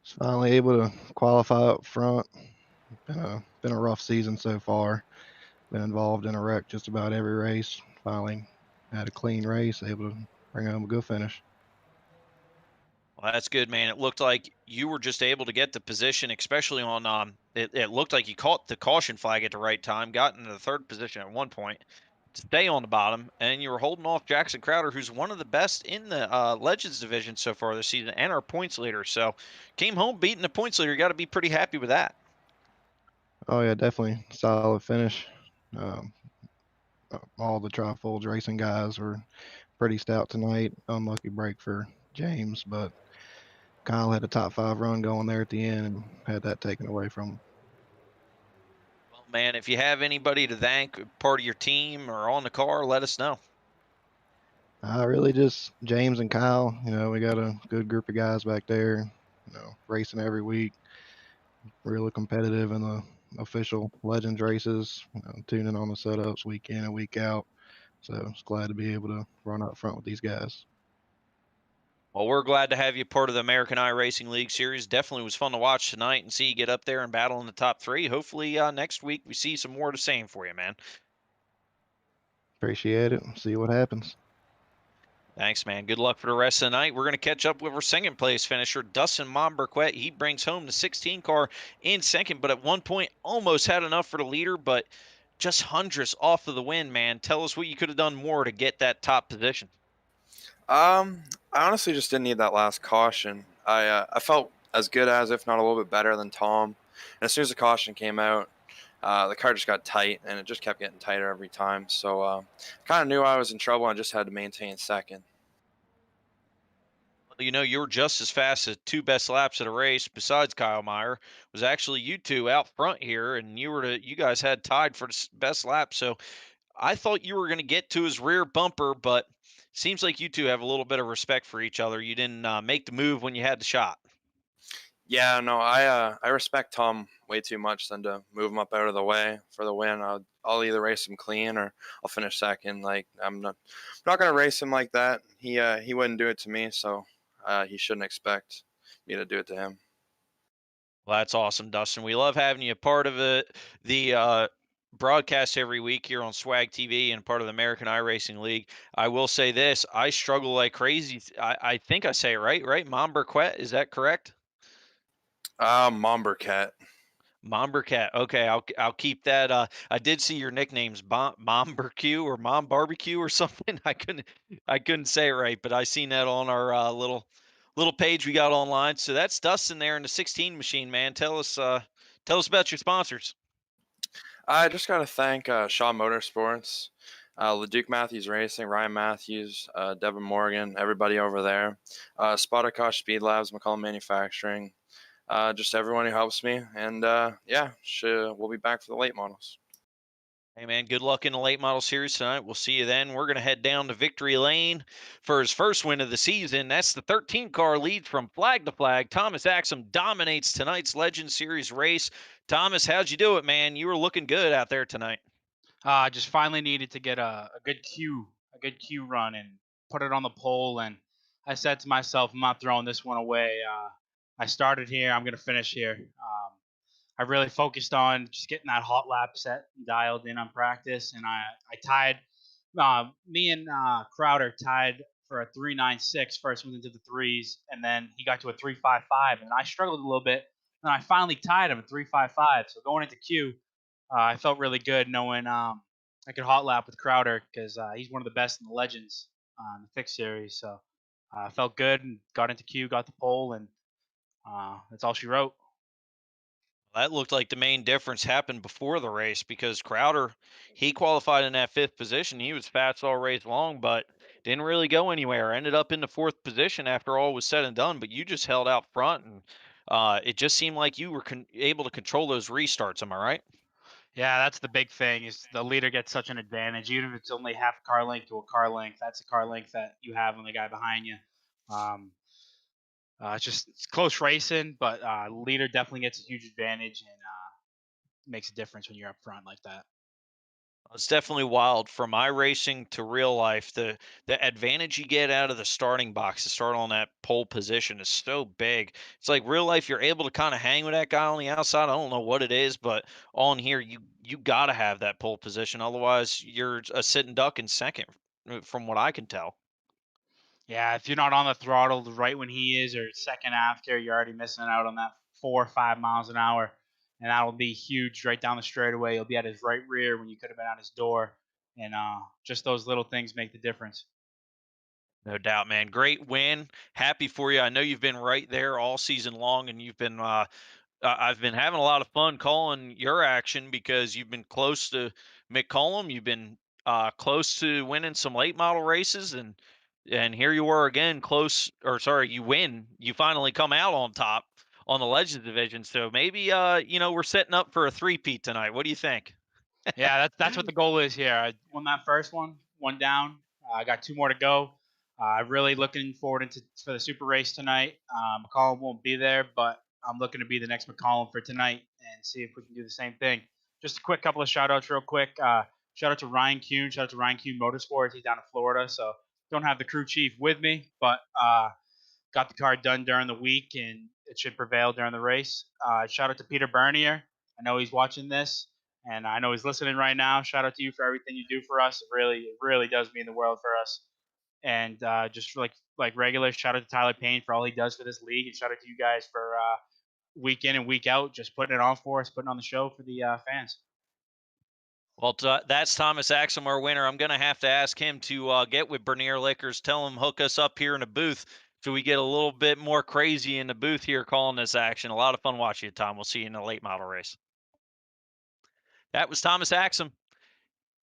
[SPEAKER 2] Was finally able to qualify up front. Been a rough season so far. Been involved in a wreck just about every race. Finally had a clean race, able to bring home a good finish.
[SPEAKER 1] Well, that's good, man. It looked like you were just able to get the position, especially on it looked like you caught the caution flag at the right time, got into the 3rd position at one point to stay on the bottom, and you were holding off Jackson Crowder, who's one of the best in the Legends division so far this season, and our points leader. So came home beating the points leader. You got to be pretty happy with that.
[SPEAKER 2] Oh yeah, definitely solid finish. Um, all the Trifolds racing guys were pretty stout tonight. Unlucky break for James, but Kyle had a top 5 run going there at the end and had that taken away from him.
[SPEAKER 1] Well, man, if you have anybody to thank, part of your team or on the car, let us know.
[SPEAKER 2] Really just James and Kyle. We got a good group of guys back there, racing every week. Really competitive in the official Legends races, tuning on the setups week in and week out. So it's glad to be able to run up front with these guys.
[SPEAKER 1] Well, we're glad to have you part of the American iRacing League series. Definitely was fun to watch tonight and see you get up there and battle in the top three. Hopefully next week we see some more of the same for you, man.
[SPEAKER 2] Appreciate it. See what happens.
[SPEAKER 1] Thanks, man. Good luck for the rest of the night. We're going to catch up with our 2nd place finisher, Dustin Monberquet. He brings home the 16 car in 2nd, but at one point almost had enough for the leader, but just hundredths off of the win, man. Tell us what you could have done more to get that top position.
[SPEAKER 3] I honestly just didn't need that last caution. I felt as good as, if not a little bit better than Tom. And as soon as the caution came out, the car just got tight, and it just kept getting tighter every time. So kind of knew I was in trouble. I just had to maintain 2nd.
[SPEAKER 1] You know, you were just as fast as 2 best laps of the race besides Kyle Meyer. Was actually you two out front here, and you guys had tied for the best lap. So I thought you were going to get to his rear bumper, but seems like you two have a little bit of respect for each other. You didn't make the move when you had the shot.
[SPEAKER 3] Yeah, no, I respect Tom way too much than to move him up out of the way for the win. I'll either race him clean or I'll finish 2nd. Like I'm not gonna race him like that. He wouldn't do it to me, so he shouldn't expect me to do it to him.
[SPEAKER 1] Well, that's awesome, Dustin. We love having you a part of the broadcast every week here on Swag TV and part of the American iRacing League. I will say this: I struggle like crazy. I think I say it right, right? Monberquet, is that correct?
[SPEAKER 3] Mombercat.
[SPEAKER 1] Mombercat. Okay, I'll keep that. I did see your nicknames, Mombarbecue or Mom Barbecue or something. I couldn't say it right, but I seen that on our little page we got online. So that's Dustin there in the 16 machine, man. Tell us about your sponsors.
[SPEAKER 3] I just got to thank Shaw Motorsports, LeDuc Matthews Racing, Ryan Matthews, Devin Morgan, everybody over there, Spotakosh Speed Labs, McCollum Manufacturing, just everyone who helps me. And yeah, we'll be back for the late models.
[SPEAKER 1] Hey, man, good luck in the late model series tonight. We'll see you then. We're going to head down to victory lane for his first win of the season. That's the 13 car lead from flag to flag. Thomas Axum dominates tonight's Legend Series race. Thomas, how'd you do it, man? You were looking good out there tonight.
[SPEAKER 4] Just finally needed to get a good Q run and put it on the pole. And I said to myself, I'm not throwing this one away. I started here. I'm going to finish here. I really focused on just getting that hot lap set dialed in on practice. And I tied, me and Crowder tied for a 3.96, first went into the threes. And then he got to a 3.55. And I struggled a little bit. And I finally tied him at 3.55. So going into Q, I felt really good knowing I could hot lap with Crowder because he's one of the best in the Legends in the Fixed Series. So I felt good and got into Q, got the pole, and that's all she wrote.
[SPEAKER 1] That looked like the main difference happened before the race because Crowder, he qualified in that 5th position. He was fast all race long, but didn't really go anywhere. Ended up in the 4th position after all was said and done, but you just held out front, and it just seemed like you were able to control those restarts. Am I right?
[SPEAKER 4] Yeah, that's the big thing is the leader gets such an advantage, even if it's only half a car length to a car length. That's a car length that you have on the guy behind you. Um, it's close racing, but leader definitely gets a huge advantage and makes a difference when you're up front like that.
[SPEAKER 1] It's definitely wild from iRacing to real life. The advantage you get out of the starting box to start on that pole position is so big. It's like real life, you're able to kind of hang with that guy on the outside. I don't know what it is, but on here, you got to have that pole position. Otherwise, you're a sitting duck in second, from what I can tell.
[SPEAKER 4] Yeah, if you're not on the throttle right when he is, or second after, you're already missing out on that 4 or 5 miles an hour, and that'll be huge right down the straightaway. You'll be at his right rear when you could have been at his door, and just those little things make the difference.
[SPEAKER 1] No doubt, man. Great win. Happy for you. I know you've been right there all season long, and you've been I've been having a lot of fun calling your action because you've been close to McCollum. You've been close to winning some late model races, and here you were again, close. Or sorry, you win. You finally come out on top on the Legends division. So maybe we're setting up for a three-peat tonight. What do you think?
[SPEAKER 4] Yeah, that's what the goal is here. I won that first one down. I got 2 more to go. Really looking forward for the super race tonight. McCollum won't be there, but I'm looking to be the next McCollum for tonight and see if we can do the same thing. Just a quick couple of shout outs real quick. Shout out to Ryan Kuhn. Shout out to Ryan Kuhn Motorsports. He's down in Florida, so don't have the crew chief with me, but got the car done during the week, and it should prevail during the race. Shout out to Peter Bernier. I know he's watching this, and I know he's listening right now. Shout out to you for everything you do for us. It really does mean the world for us. And just like regular, shout out to Tyler Payne for all he does for this league, and shout out to you guys for week in and week out, just putting it on for us, putting on the show for the fans.
[SPEAKER 1] Well, that's Thomas Axum, our winner. I'm going to have to ask him to get with Bernier Liquors, tell him hook us up here in the booth so we get a little bit more crazy in the booth here calling this action. A lot of fun watching you, Tom. We'll see you in the late model race. That was Thomas Axum.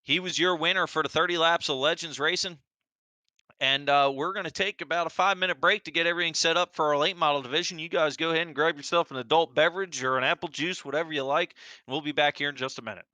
[SPEAKER 1] He was your winner for the 30 laps of Legends Racing. And we're going to take about a 5-minute break to get everything set up for our late model division. You guys go ahead and grab yourself an adult beverage or an apple juice, whatever you like. And we'll be back here in just a minute.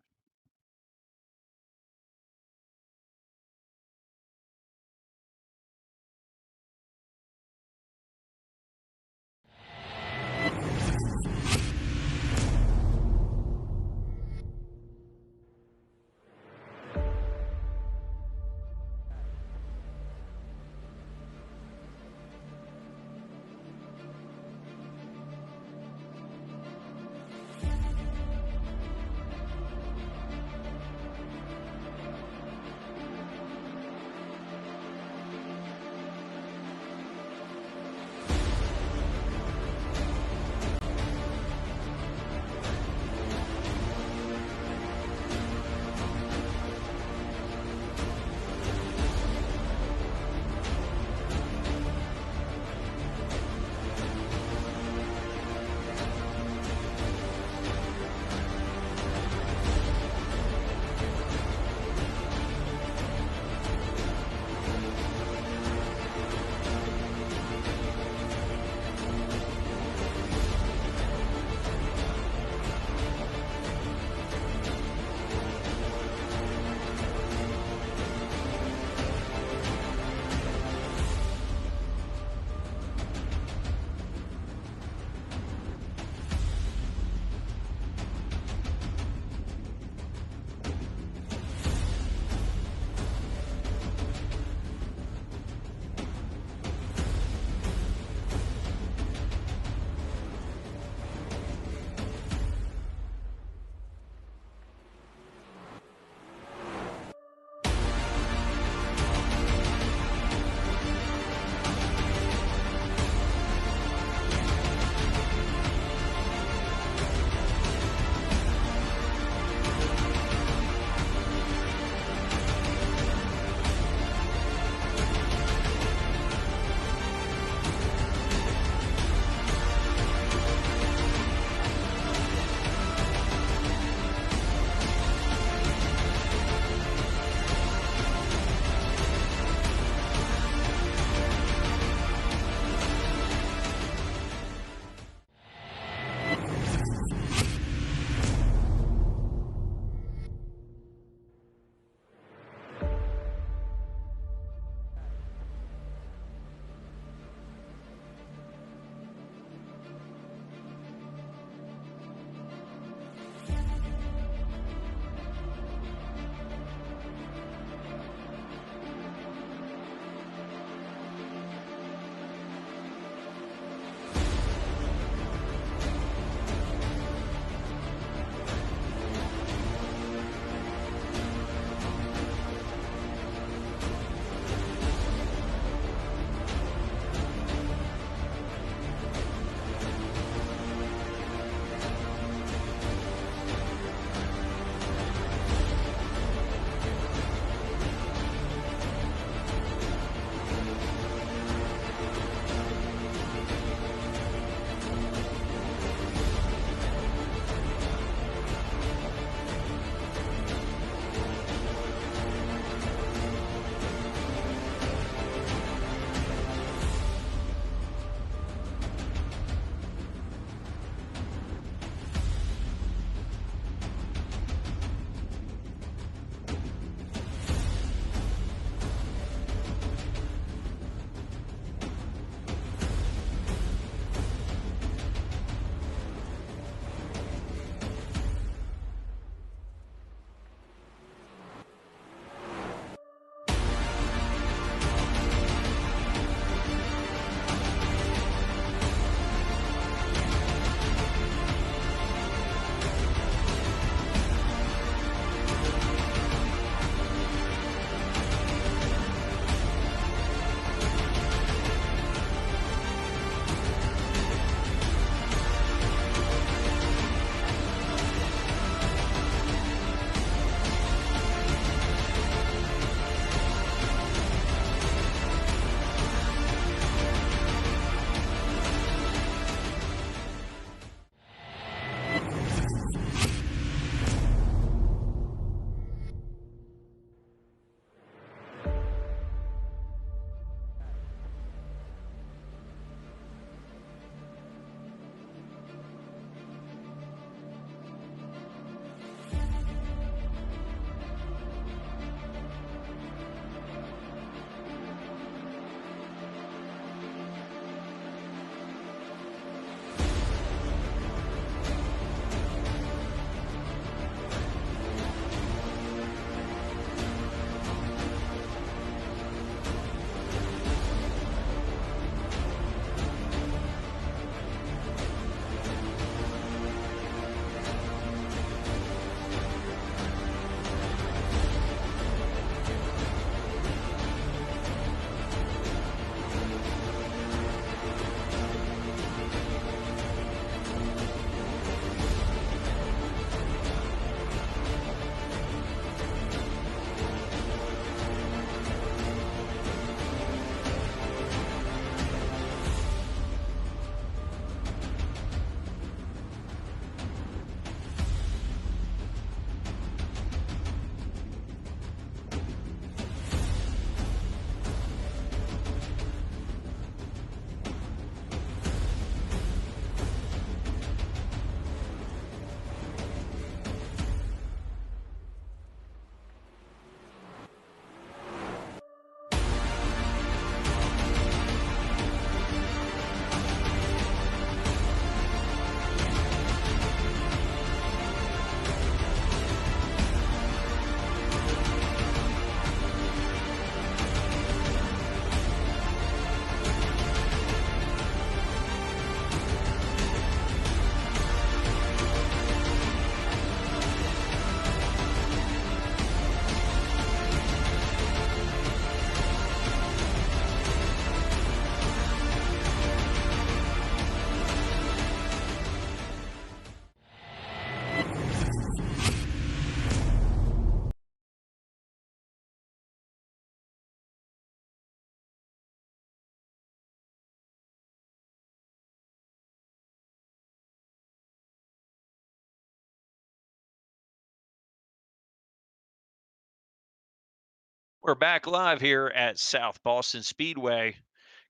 [SPEAKER 1] We're back live here at South Boston Speedway,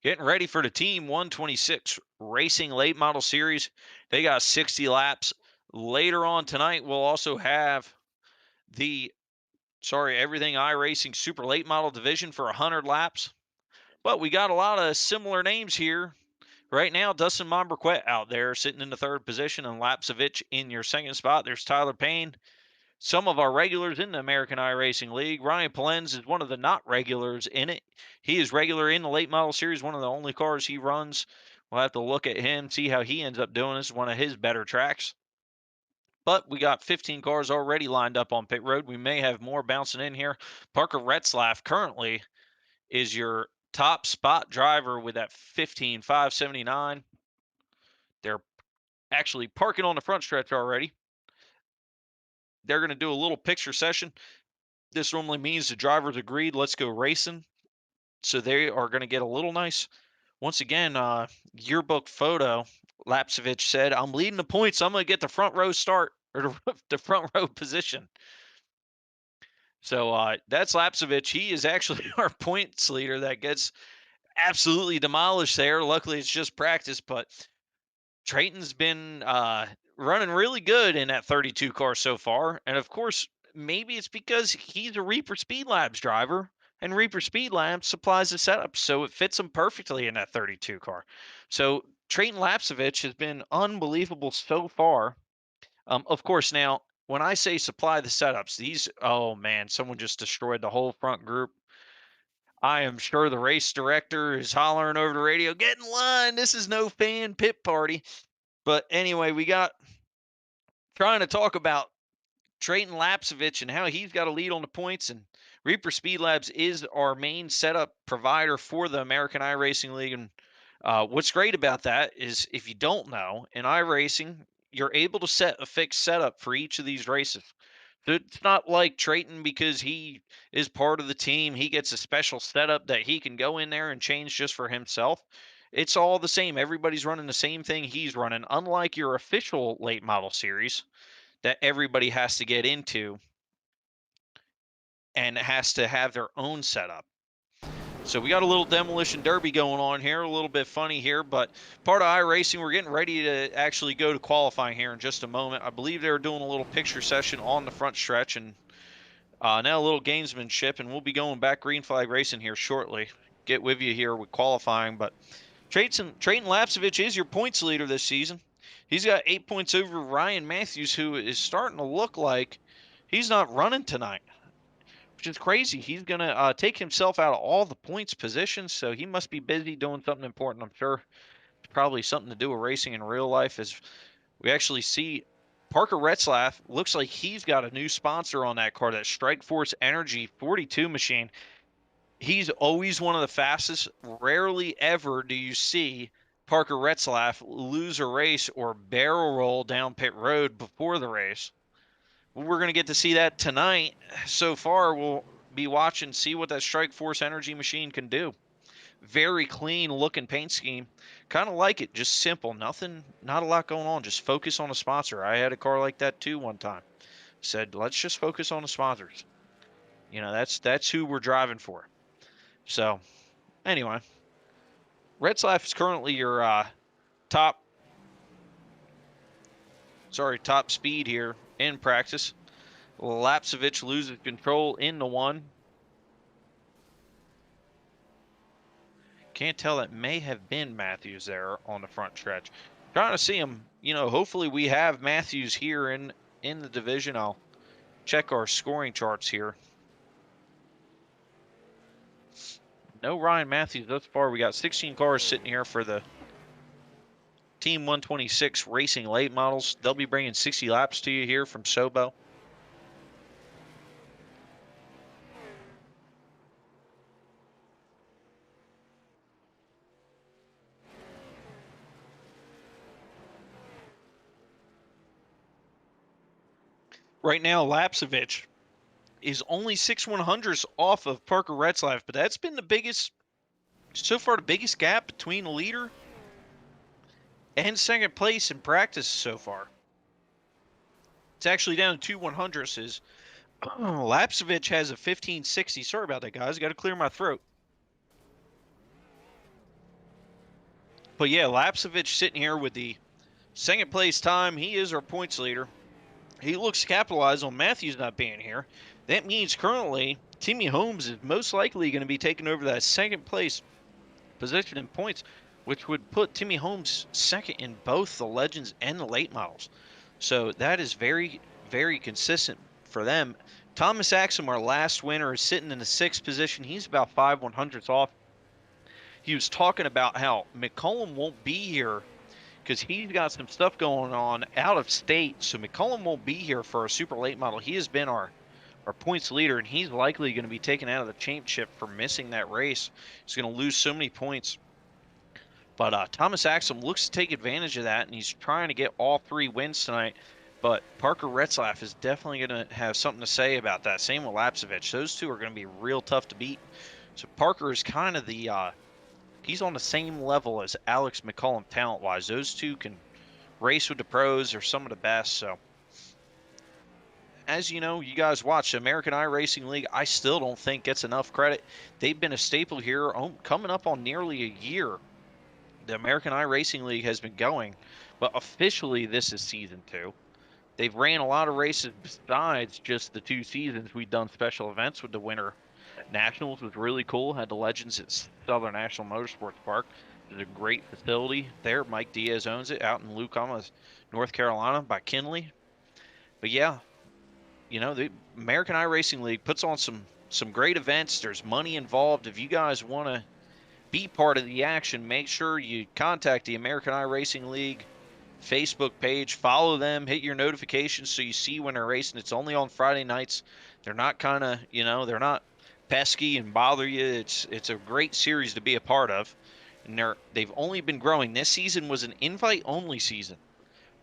[SPEAKER 1] getting ready for the Team 126 Racing Late Model Series. They got 60 laps. Later on tonight, we'll also have the, Everything iRacing Super Late Model Division for 100 laps. But we got a lot of similar names here. Right now, Dustin Monberquet out there sitting in the third position, and Lapsevich in your second spot. There's Tyler Payne. Some of our regulars in the American iRacing League. Ryan Polenz is one of the not regulars in it. He is regular in the late model series, one of the only cars he runs. We'll have to look at him, see how he ends up doing. This is one of his better tracks. But we got 15 cars already lined up on pit road. We may have more bouncing in here. Parker Retzlaff currently is your top spot driver with that 15,579. They're actually parking on the front stretch already. They're going to do a little picture session. This normally means the drivers agreed, let's go racing. So they are going to get a little nice, once again, yearbook photo. Lapsevich said, I'm leading the points. I'm going to get the front row start, or the front row position. So that's Lapsevich. He is actually our points leader that gets absolutely demolished there. Luckily, it's just practice, but Trayton's been running really good in that 32 car so far. And of course, maybe it's because he's a Reaper Speed Labs driver, and Reaper Speed Labs supplies the setup, so it fits him perfectly in that 32 car. So Trayton Lapsevich has been unbelievable so far. Of course, now when I say supply the setups, these, oh man, someone just destroyed the whole front group. I am sure the race director is hollering over the radio, get in line, this is no fan pit party. But anyway, we got trying to talk about Trayton Lapsevich and how he's got a lead on the points. And Reaper Speed Labs is our main setup provider for the American iRacing League. And what's great about that is, if you don't know, in iRacing, you're able to set a fixed setup for each of these races. So it's not like Trayton, because he is part of the team, he gets a special setup that he can go in there and change just for himself. It's all the same. Everybody's running the same thing he's running, unlike your official late model series that everybody has to get into and has to have their own setup. So we got a little demolition derby going on here, a little bit funny here, but part of iRacing, we're getting ready to actually go to qualifying here in just a moment. I believe they're doing a little picture session on the front stretch, and now a little gamesmanship, and we'll be going back green flag racing here shortly. Get with you here with qualifying, but Trayton Lapsevich is your points leader this season. He's got 8 points over Ryan Matthews, who is starting to look like he's not running tonight, which is crazy. He's going to take himself out of all the points positions, so he must be busy doing something important. I'm sure it's probably something to do with racing in real life, as we actually see Parker Retzlaff looks like he's got a new sponsor on that car, that Strikeforce Energy 42 machine. He's always one of the fastest. Rarely ever do you see Parker Retzlaff lose a race or barrel roll down pit road before the race. We're going to get to see that tonight. So far, we'll be watching, see what that Strikeforce Energy machine can do. Very clean looking paint scheme. Kind of like it, just simple. Nothing, not a lot going on. Just focus on a sponsor. I had a car like that too one time. Said, let's just focus on the sponsors. You know, that's who we're driving for. So, anyway, Retzlaff is currently your top speed here in practice. Lapsevich loses control in the one. Can't tell, that may have been Matthews there on the front stretch. Trying to see him, you know, hopefully we have Matthews here in the division. I'll check our scoring charts here. No Ryan Matthews thus far. We got 16 cars sitting here for the Team 126 Racing Late Models. They'll be bringing 60 laps to you here from SoBo. Right now, Lapsevich is only 6/100ths off of Parker Retzlaff, but that's been the biggest, so far, the biggest gap between the leader and second place in practice so far. It's actually down to 2/100ths. Lapsevich has a 1560. Sorry about that, guys. Got to clear my throat. But yeah, Lapsevich sitting here with the second place time. He is our points leader. He looks to capitalize on Matthews not being here. That means currently Timmy Holmes is most likely going to be taking over that second place position in points, which would put Timmy Holmes second in both the Legends and the late models. So that is very, very consistent for them. Thomas Axum, our last winner, is sitting in the 6th position. He's about 5/100ths off. He was talking about how McCullum won't be here because he's got some stuff going on out of state. So McCullum won't be here for a super late model. He has been our points leader, and he's likely going to be taken out of the championship for missing that race. He's going to lose so many points. But Thomas Axum looks to take advantage of that, and he's trying to get all 3 wins tonight. But Parker Retzlaff is definitely going to have something to say about that. Same with Lapsevich. Those two are going to be real tough to beat. So Parker is kind of the he's on the same level as Alex McCullum talent-wise. Those two can race with the pros. They're some of the best. So as you know, you guys watch the American iRacing League. I still don't think gets enough credit. They've been a staple here coming up on nearly a year. The American iRacing League has been going, but officially this is season 2. They've ran a lot of races besides just the 2 seasons. We've done special events with the Winter Nationals, was really cool. Had the Legends at Southern National Motorsports Park. It's a great facility there. Mike Diaz owns it out in Lucama, North Carolina by Kinley. But yeah, you know, the American iRacing League puts on some great events. There's money involved. If you guys want to be part of the action, make sure you contact the American iRacing League Facebook page, follow them, hit your notifications so you see when they're racing. It's only on Friday nights. They're not kind of, you know, they're not pesky and bother you. It's a great series to be a part of, and they've only been growing. This season was an invite only season,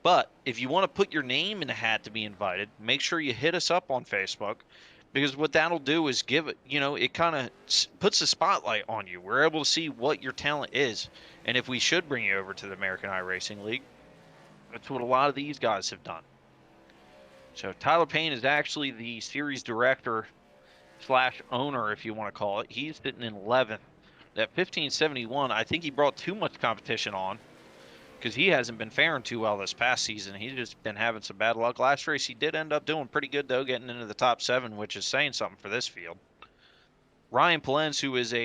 [SPEAKER 1] but if you want to put your name in the hat to be invited, make sure you hit us up on Facebook, because what that'll do is give it, you know, it kind of puts a spotlight on you. We're able to see what your talent is, and if we should bring you over to the American iRacing League. That's what a lot of these guys have done. So Tyler Payne is actually the series director / owner, if you want to call it. He's sitting in 11th. That 1571, I think he brought too much competition on because he hasn't been faring too well this past season. He's just been having some bad luck. Last race, he did end up doing pretty good, though, getting into the top 7, which is saying something for this field. Ryan Polens, who is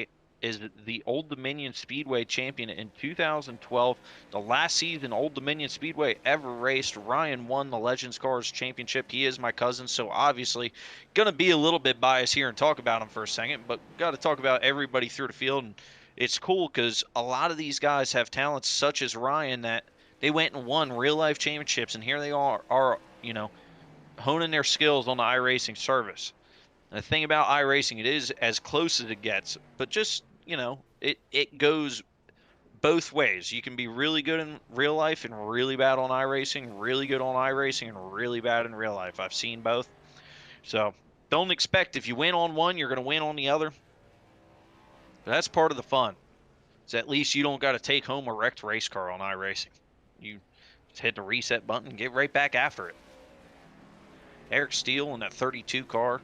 [SPEAKER 1] the Old Dominion Speedway champion in 2012. The last season Old Dominion Speedway ever raced, Ryan won the Legends Cars Championship. He is my cousin, so obviously going to be a little bit biased here and talk about him for a second, but got to talk about everybody through the field. And it's cool because a lot of these guys have talents such as Ryan that they went and won real-life championships, and here they are, you know, honing their skills on the iRacing service. And the thing about iRacing, it is as close as it gets, but just, you know, it goes both ways. You can be really good in real life and really bad on iRacing, really good on iRacing and really bad in real life. I've seen both. So don't expect if you win on one, you're going to win on the other. But that's part of the fun. So at least you don't got to take home a wrecked race car on iRacing. You just hit the reset button and get right back after it. Eric Steele in that 32 car.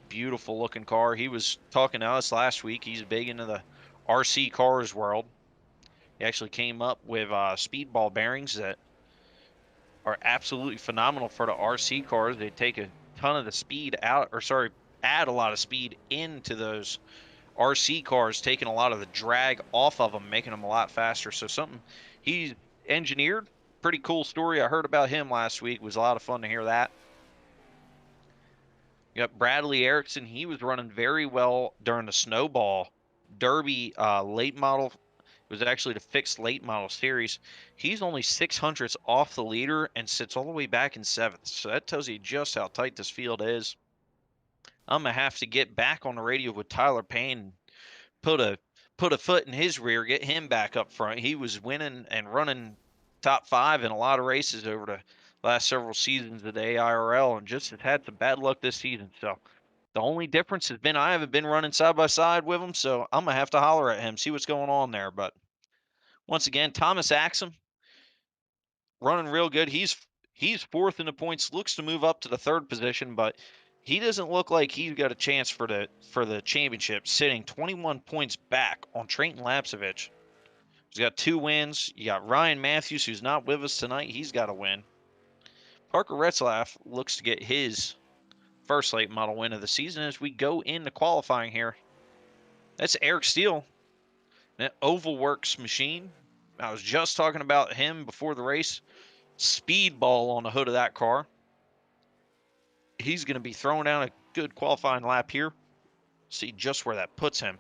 [SPEAKER 1] Beautiful looking car. He was talking to us last week. He's big into the RC cars world. He actually came up with speedball bearings that are absolutely phenomenal for the RC cars. They take a ton of the speed out, or sorry, add a lot of speed into those RC cars, taking a lot of the drag off of them, making them a lot faster. So something he's engineered. Pretty cool story. I heard about him last week. It was a lot of fun to hear that. You got Bradley Erickson. He was running very well during the Snowball Derby late model. It was actually the fixed late model series. He's only 600ths off the leader and sits all the way back in 7th. So that tells you just how tight this field is. I'm going to have to get back on the radio with Tyler Payne and put a foot in his rear, get him back up front. He was winning and running top 5 in a lot of races over the last several seasons of the AiRL, and just has had some bad luck this season. So the only difference has been I haven't been running side by side with him, so I'm gonna have to holler at him, see what's going on there. But once again, Thomas Axum running real good. He's He's fourth in the points, looks to move up to the third position, but he doesn't look like he's got a chance for the championship, sitting 21 points back on Trayton Lapcevich. He's got 2 wins. You got Ryan Matthews, who's not with us tonight. He's got a win. Parker Retzlaff looks to get his first late model win of the season as we go into qualifying here. That's Eric Steele, that Oval Works machine. I was just talking about him before the race. Speedball on the hood of that car. He's going to be throwing down a good qualifying lap here. See just where that puts him.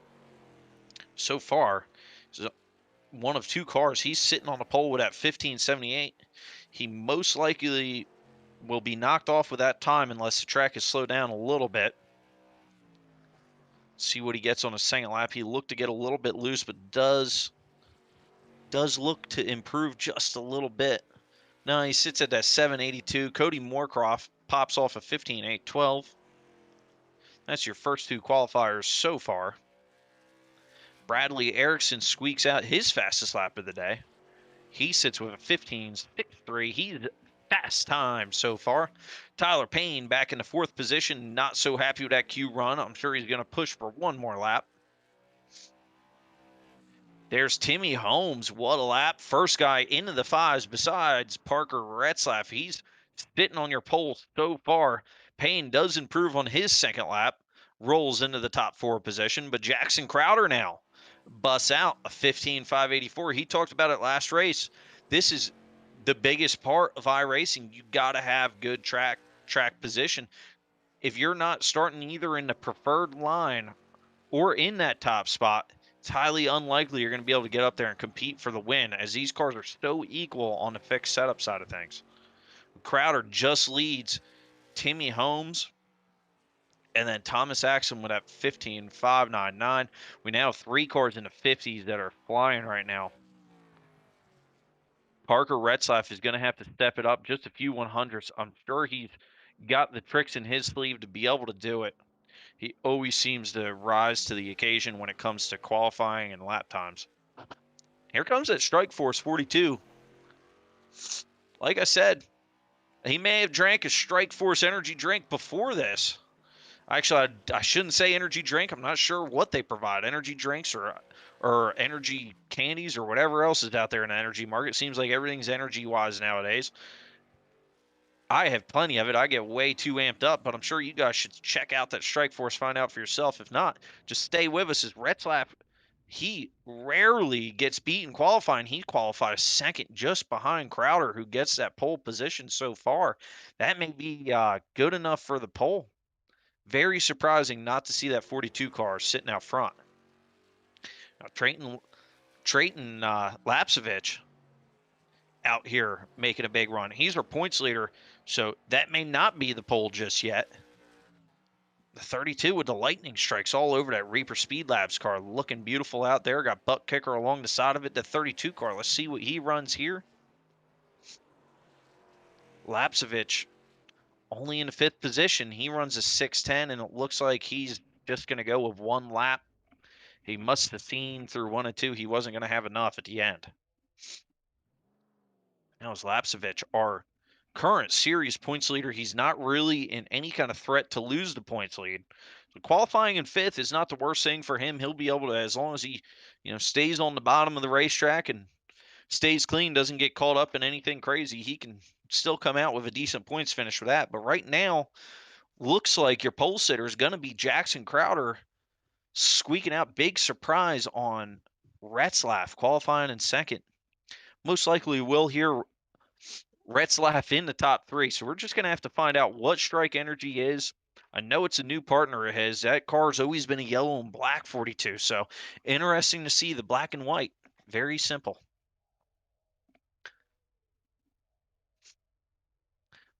[SPEAKER 1] So far, this is one of 2 cars. He's sitting on the pole with that 1578. He most likely will be knocked off with that time unless the track is slowed down a little bit. See what he gets on his second lap. He looked to get a little bit loose, but does look to improve just a little bit. No, he sits at that 782. Cody Moorcroft pops off a 15.812. That's your first 2 qualifiers so far. Bradley Erickson squeaks out his fastest lap of the day. He sits with a 15.63. He's fast time so far. Tyler Payne back in the 4th position. Not so happy with that Q run. I'm sure he's going to push for one more lap. There's Timmy Holmes. What a lap. First guy into the 5s besides Parker Retzlaff. He's sitting on your pole so far. Payne does improve on his second lap. Rolls into the top 4 position. But Jackson Crowder now busts out a 15.584. He talked about it last race. This is the biggest part of iRacing. You got to have good track position. If you're not starting either in the preferred line or in that top spot, it's highly unlikely you're going to be able to get up there and compete for the win, as these cars are so equal on the fixed setup side of things. Crowder just leads Timmy Holmes and then Thomas Axum with that 15.599. We now have 3 cars in the 50s that are flying right now. Parker Retzlaff is going to have to step it up just a few 100s. I'm sure he's got the tricks in his sleeve to be able to do it. He always seems to rise to the occasion when it comes to qualifying and lap times. Here comes that Strike Force 42. Like I said, he may have drank a Strike Force energy drink before this. Actually, I shouldn't say energy drink. I'm not sure what they provide. Energy drinks or energy candies or whatever else is out there in the energy market. Seems like everything's energy-wise nowadays. I have plenty of it. I get way too amped up, but I'm sure you guys should check out that Strike Force, find out for yourself. If not, just stay with us. As Retzlaff, he rarely gets beat in qualifying. He qualifies second just behind Crowder, who gets that pole position so far. That may be good enough for the pole. Very surprising not to see that 42 car sitting out front. Now, Trayton Lapcevich out here making a big run. He's our points leader, so that may not be the pole just yet. The 32 with the lightning strikes all over that Reaper Speed Labs car. Looking beautiful out there. Got butt kicker along the side of it. The 32 car. Let's see what he runs here. Lapcevich only in the 5th position. He runs a 6:10, and it looks like he's just going to go with 1 lap. He must have seen through 1 and 2 he wasn't going to have enough at the end. Now is Lapcevich, our current series points leader. He's not really in any kind of threat to lose the points lead. So qualifying in 5th is not the worst thing for him. He'll be able to, as long as he, stays on the bottom of the racetrack and stays clean, doesn't get caught up in anything crazy, he can still come out with a decent points finish for that. But right now, looks like your pole sitter is going to be Jackson Crowder, squeaking out. Big surprise on Retzlaff, qualifying in 2nd. Most likely we'll hear Retzlaff in the top 3. So we're just going to have to find out what Strike Energy is. I know it's a new partner of his. That car's always been a yellow and black 42. So interesting to see the black and white. Very simple.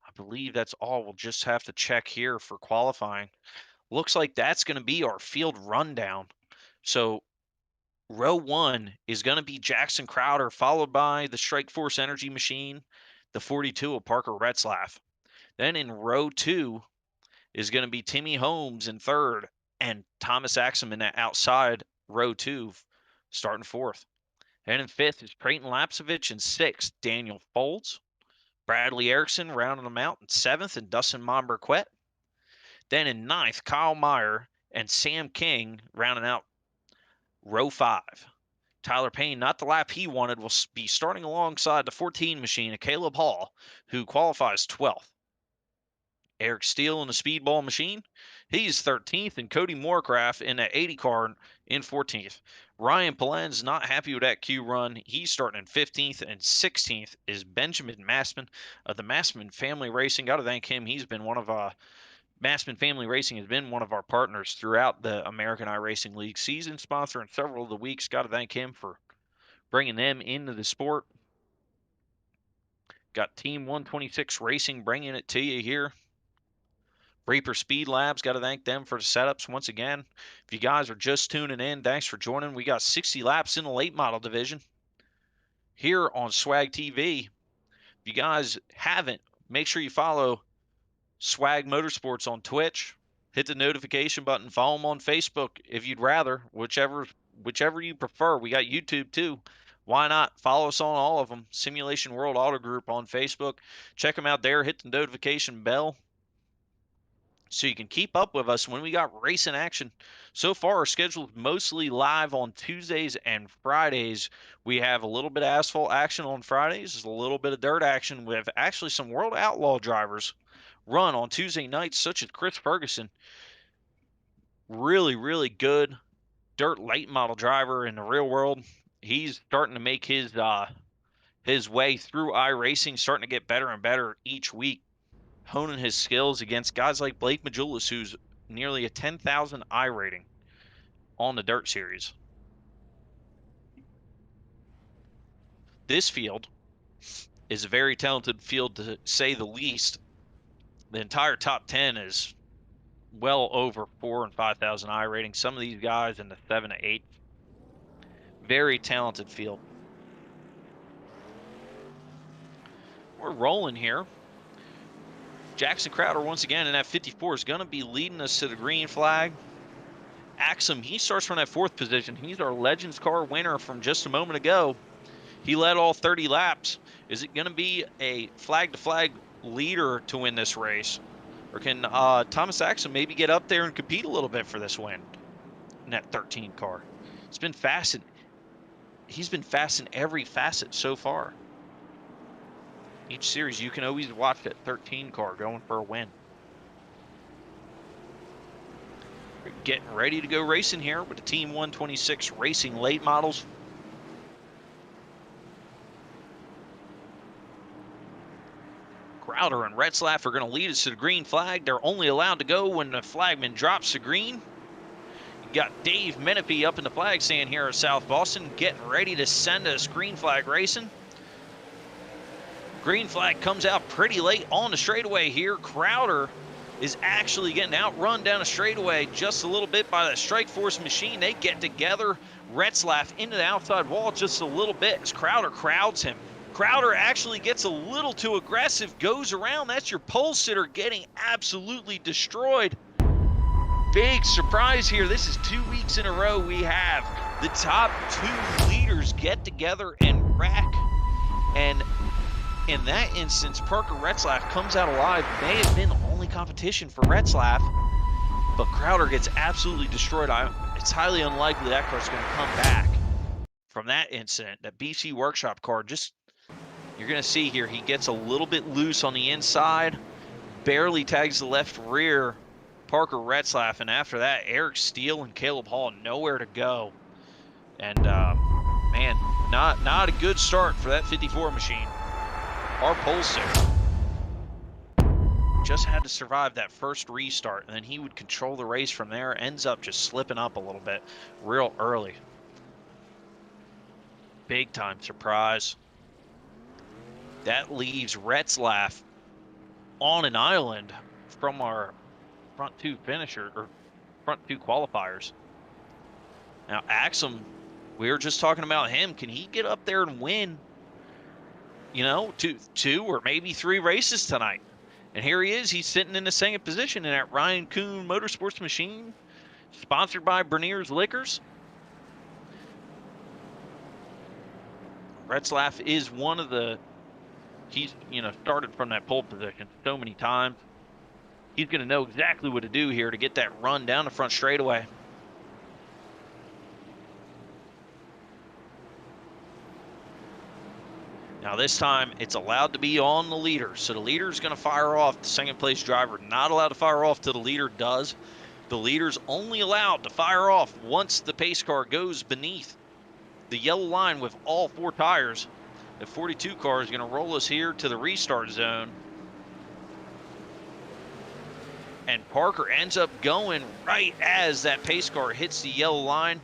[SPEAKER 1] I believe that's all. We'll just have to check here for qualifying. Looks like that's going to be our field rundown. So row 1 is going to be Jackson Crowder, followed by the Strike Force Energy Machine, the 42 of Parker Retzlaff. Then in row 2 is going to be Timmy Holmes in 3rd, and Thomas Axum in that outside row 2, starting 4th. And in 5th is Trayton Lapcevich, in 6th, Daniel Folds. Bradley Erickson rounding them out in 7th, and Dustin Monberquet. Then in 9th, Kyle Meyer and Sam King rounding out row 5. Tyler Payne, not the lap he wanted, will be starting alongside the 14 machine of Caleb Hall, who qualifies 12th. Eric Steele in the Speedball machine, he's 13th, and Cody Moorcraft in the 80 car in 14th. Ryan Palen's not happy with that Q run. He's starting in 15th, and 16th is Benjamin Massman of the Massman Family Racing. Got to thank him. He's been one of Massman Family Racing has been one of our partners throughout the American iRacing League season, sponsoring several of the weeks. Got to thank him for bringing them into the sport. Got Team 126 Racing bringing it to you here. Reaper Speed Labs, got to thank them for the setups once again. If you guys are just tuning in, thanks for joining. We got 60 laps in the late model division here on Swag TV. If you guys haven't, make sure you follow Swag Motorsports on Twitch. Hit the notification button. Follow them on Facebook if you'd rather, whichever you prefer. We got YouTube too. Why not follow us on all of them? Simulation World Auto Group on Facebook. Check them out there. Hit the notification bell so you can keep up with us when we got racing action. So far, our schedule is mostly live on Tuesdays and Fridays. We have a little bit of asphalt action on Fridays, a little bit of dirt action. We have actually some World Outlaw drivers run on Tuesday nights, such as Chris Ferguson. Really, really good dirt late model driver in the real world. He's starting to make his way through iRacing, starting to get better and better each week, honing his skills against guys like Blake Majulis, who's nearly a 10,000 I rating on the dirt series. This field is a very talented field, to say the least. The entire top 10 is well over 4,000 and 5,000 I rating. Some of these guys in the 7 to 8. Very talented field. We're rolling here. Jackson Crowder, once again, in that 54 is going to be leading us to the green flag. Axum, he starts from that 4th position. He's our Legends car winner from just a moment ago. He led all 30 laps. Is it going to be a flag-to-flag leader to win this race? Or can Thomas Axum maybe get up there and compete a little bit for this win in that 13 car? It's been fast. He's been fast in every facet so far. Each series, you can always watch that 13 car going for a win. We're getting ready to go racing here with the Team 126 Racing late models. Crowder and Retzlaff are going to lead us to the green flag. They're only allowed to go when the flagman drops the green. You got Dave Menefee up in the flag stand here at South Boston, getting ready to send us green flag racing. Green flag comes out pretty late on the straightaway here. Crowder is actually getting outrun down the straightaway just a little bit by that Strike Force machine. They get together. Retzlaff into the outside wall just a little bit as Crowder crowds him. Crowder actually gets a little too aggressive, goes around. That's your pole sitter getting absolutely destroyed. Big surprise here. This is 2 weeks in a row we have the top 2 leaders get together and rack. And in that instance, Parker Retzlaff comes out alive. May have been the only competition for Retzlaff, but Crowder gets absolutely destroyed. It's highly unlikely that car's going to come back from that incident. That BC Workshop car, just, you're going to see here, he gets a little bit loose on the inside, barely tags the left rear Parker Retzlaff, and after that, Eric Steele and Caleb Hall nowhere to go. And man, not a good start for that 54 machine. Our pole sitter just had to survive that first restart, and then he would control the race from there. Ends up just slipping up a little bit real early. Big time surprise. That leaves Retzlaff on an island from our front 2 finisher, or front 2 qualifiers. Now Axum, we were just talking about him. Can he get up there and win, you know, two or maybe 3 races tonight? And here he is. He's sitting in the 2nd position in that Ryan Kuhn Motorsports machine, sponsored by Bernier's Liquors. Retzlaff is one of the he's, started from that pole position so many times. He's going to know exactly what to do here to get that run down the front straightaway. Now this time it's allowed to be on the leader. So the leader is going to fire off. The second place driver not allowed to fire off till the leader does. The leader's only allowed to fire off once the pace car goes beneath the yellow line with all 4 tires. The 42 car is going to roll us here to the restart zone. And Parker ends up going right as that pace car hits the yellow line.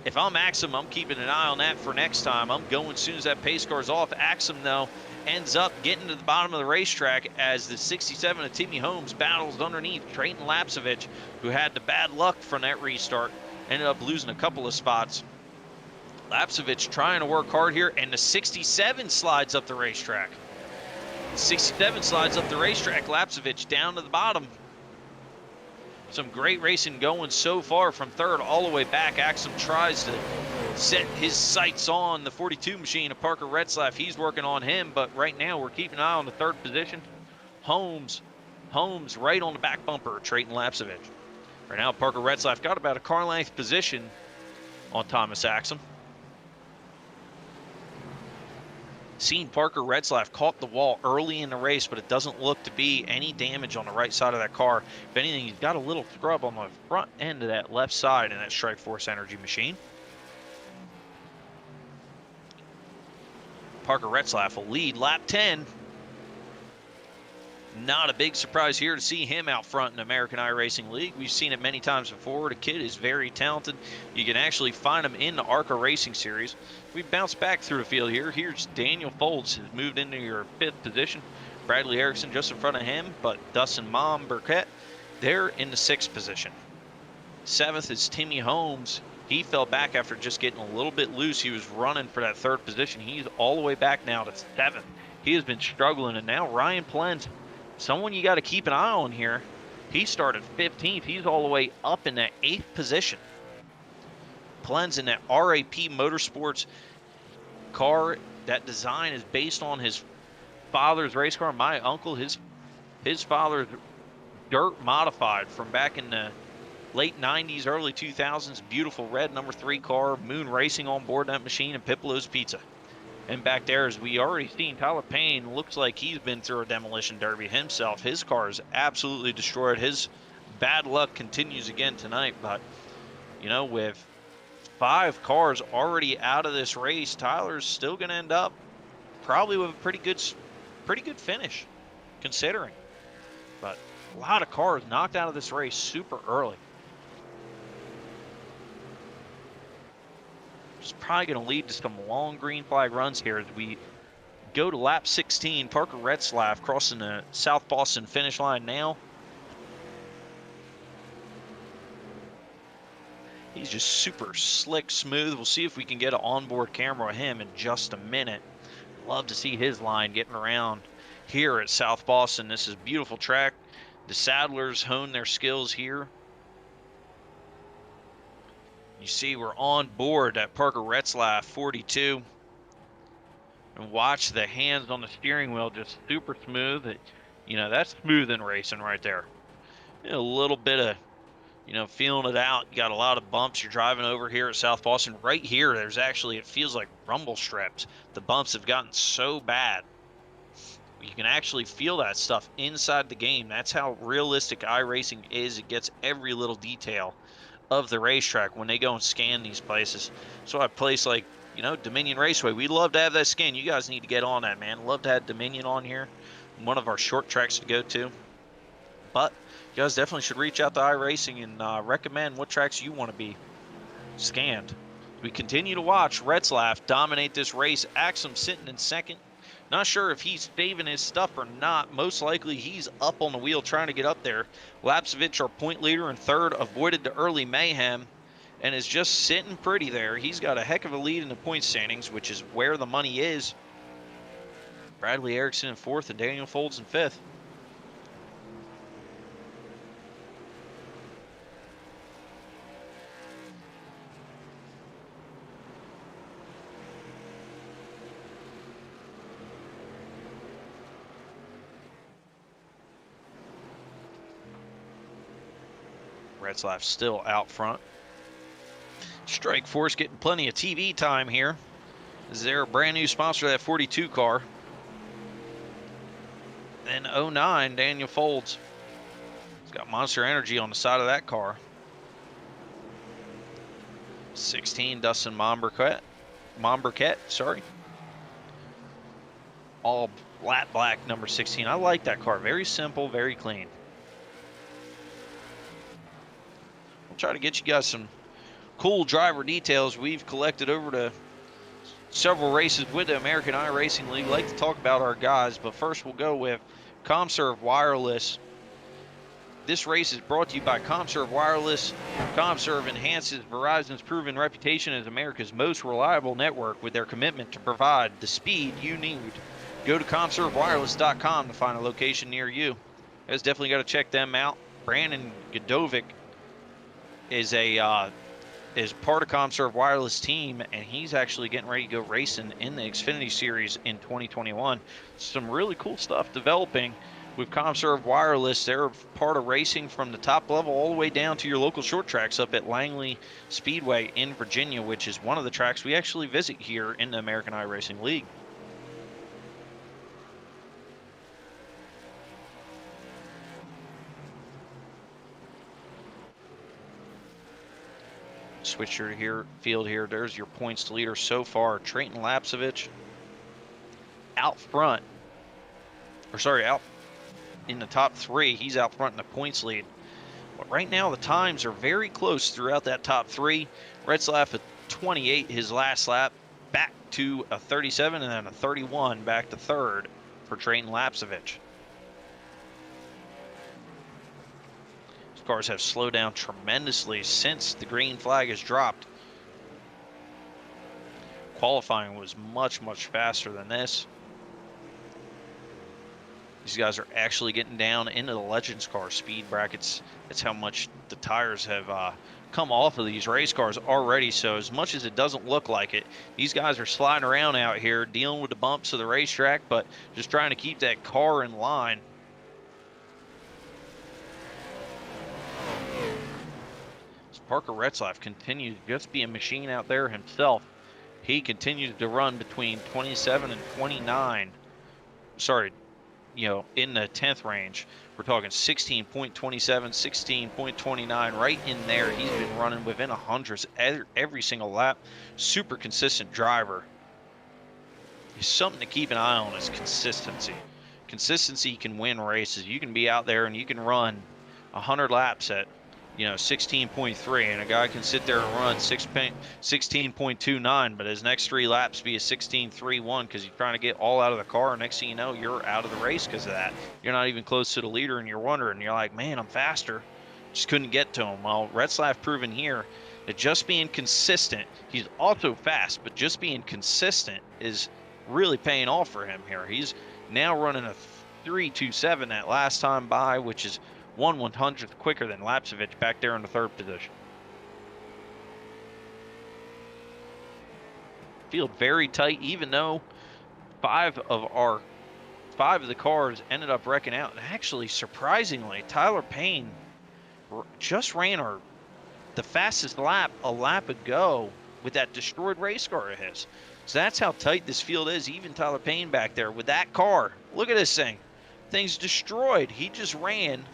[SPEAKER 1] If I'm Axum, I'm keeping an eye on that for next time. I'm going as soon as that pace car's off. Axum, though, ends up getting to the bottom of the racetrack as the 67 of Timmy Holmes battles underneath Trayton Lapsevich, who had the bad luck from that restart. Ended up losing a couple of spots. Lapsevich trying to work hard here, and the 67 slides up the racetrack. 67 slides up the racetrack. Lapsevich down to the bottom. Some great racing going so far from third all the way back. Axum tries to set his sights on the 42 machine of Parker Retzlaff. He's working on him, but right now we're keeping an eye on the third position. Holmes right on the back bumper of Trayton Lapsevich. Right now Parker Retzlaff got about a car length position on Thomas Axum. Seen Parker Retzlaff caught the wall early in the race, but it doesn't look to be any damage on the right side of that car. If anything, he's got a little scrub on the front end of that left side in that Strike Force Energy machine. Parker Retzlaff will lead lap 10. Not a big surprise here to see him out front in the American iRacing League. We've seen it many times before. The kid is very talented. You can actually find him in the ARCA Racing Series. We bounce back through the field here. Here's Daniel Folds, who's moved into your 5th position. Bradley Erickson just in front of him, but Dustin Mom Burkett, they're in the 6th position. 7th is Timmy Holmes. He fell back after just getting a little bit loose. He was running for that 3rd position. He's all the way back now to 7th. He has been struggling, and now Ryan Plens, someone you got to keep an eye on here. He started 15th. He's all the way up in that 8th position. Plens in that RAP Motorsports car. That design is based on his father's race car. My uncle, his father's dirt modified from back in the late 90s, early 2000s. Beautiful red number 3 car. Moon Racing on board that machine, and Pipolo's Pizza. And back there, as we already seen, Tyler Payne looks like he's been through a demolition derby himself. His car is absolutely destroyed. His bad luck continues again tonight. But, with 5 cars already out of this race, Tyler's still going to end up probably with a pretty good finish, considering. But a lot of cars knocked out of this race super early. It's probably going to lead to some long green flag runs here as we go to lap 16. Parker Retzlaff crossing the South Boston finish line now. He's just super slick, smooth. We'll see if we can get an onboard camera of him in just a minute. Love to see his line getting around here at South Boston. This is a beautiful track. The Saddlers hone their skills here. You see we're on board at Parker Retzlaff 42. And watch the hands on the steering wheel, just super smooth. That's smooth in racing right there. A little bit of, feeling it out. You got a lot of bumps. You're driving over here at South Boston. Right here, there's actually, it feels like rumble strips. The bumps have gotten so bad. You can actually feel that stuff inside the game. That's how realistic iRacing is. It gets every little detail of the racetrack when they go and scan these places. So a place like, Dominion Raceway, we love to have that scan. You guys need to get on that, man. Love to have Dominion on here. One of our short tracks to go to. But you guys definitely should reach out to iRacing and recommend what tracks you want to be scanned. We continue to watch Retzlaff dominate this race. Axum sitting in 2nd. Not sure if he's saving his stuff or not. Most likely he's up on the wheel trying to get up there. Lapsevich, our point leader in 3rd, avoided the early mayhem and is just sitting pretty there. He's got a heck of a lead in the point standings, which is where the money is. Bradley Erickson in 4th and Daniel Folds in 5th. Retzlaff still out front. Strike Force getting plenty of TV time here. Is there a brand new sponsor of that 42 car? Then 09, Daniel Folds. He's got Monster Energy on the side of that car. 16, Dustin Momberquette, sorry. All flat black, number 16. I like that car. Very simple, very clean. We'll try to get you guys some cool driver details we've collected over to several races with the American iRacing League. Like to talk about our guys, but first we'll go with ComServe Wireless. This race is brought to you by ComServe Wireless. ComServe enhances Verizon's proven reputation as America's most reliable network with their commitment to provide the speed you need. Go to ComServeWireless.com to find a location near you. You guys definitely got to check them out. Brandon Godovic is part of ComServe Wireless team, and he's actually getting ready to go racing in the Xfinity Series in 2021. Some really cool stuff developing with ComServe Wireless. They're part of racing from the top level all the way down to your local short tracks up at Langley Speedway in Virginia, which is one of the tracks we actually visit here in the American iRacing League. Switch your field here. There's your points leader so far. Trayton Lapsevich out front. Out in the top 3. He's out front in the points lead. But right now the times are very close throughout that top 3. Retzlaff at 28 his last lap, back to a 37, and then a 31 back to 3rd for Trayton Lapsevich. Cars have slowed down tremendously since the green flag has dropped. Qualifying was much, much faster than this. These guys are actually getting down into the Legends car speed brackets. That's how much the tires have come off of these race cars already. So as much as it doesn't look like it, these guys are sliding around out here, dealing with the bumps of the racetrack, but just trying to keep that car in line. Parker Retzlaff continues to just be a machine out there himself. He continues to run between 27 and 29. Sorry, in the 10th range. We're talking 16.27, 16.29, right in there. He's been running within 100s every single lap. Super consistent driver. Something to keep an eye on is consistency. Consistency can win races. You can be out there and you can run 100 laps at 16.3, and a guy can sit there and run 16.29, but his next 3 laps be a 16.31 because you're trying to get all out of the car, and next thing you know, you're out of the race because of that. You're not even close to the leader, and you're wondering, you're like, man, I'm faster. Just couldn't get to him. Well, Retzlaff proven here that just being consistent, he's also fast, but just being consistent is really paying off for him here. He's now running a 3.27 that last time by, which is 1/100th quicker than Lapsevich back there in the 3rd position. Field very tight, even though 5 of the cars ended up wrecking out. And actually, surprisingly, Tyler Payne just ran the fastest lap a lap ago with that destroyed race car of his. So that's how tight this field is. Even Tyler Payne back there with that car. Look at this thing. Thing's destroyed. He just ran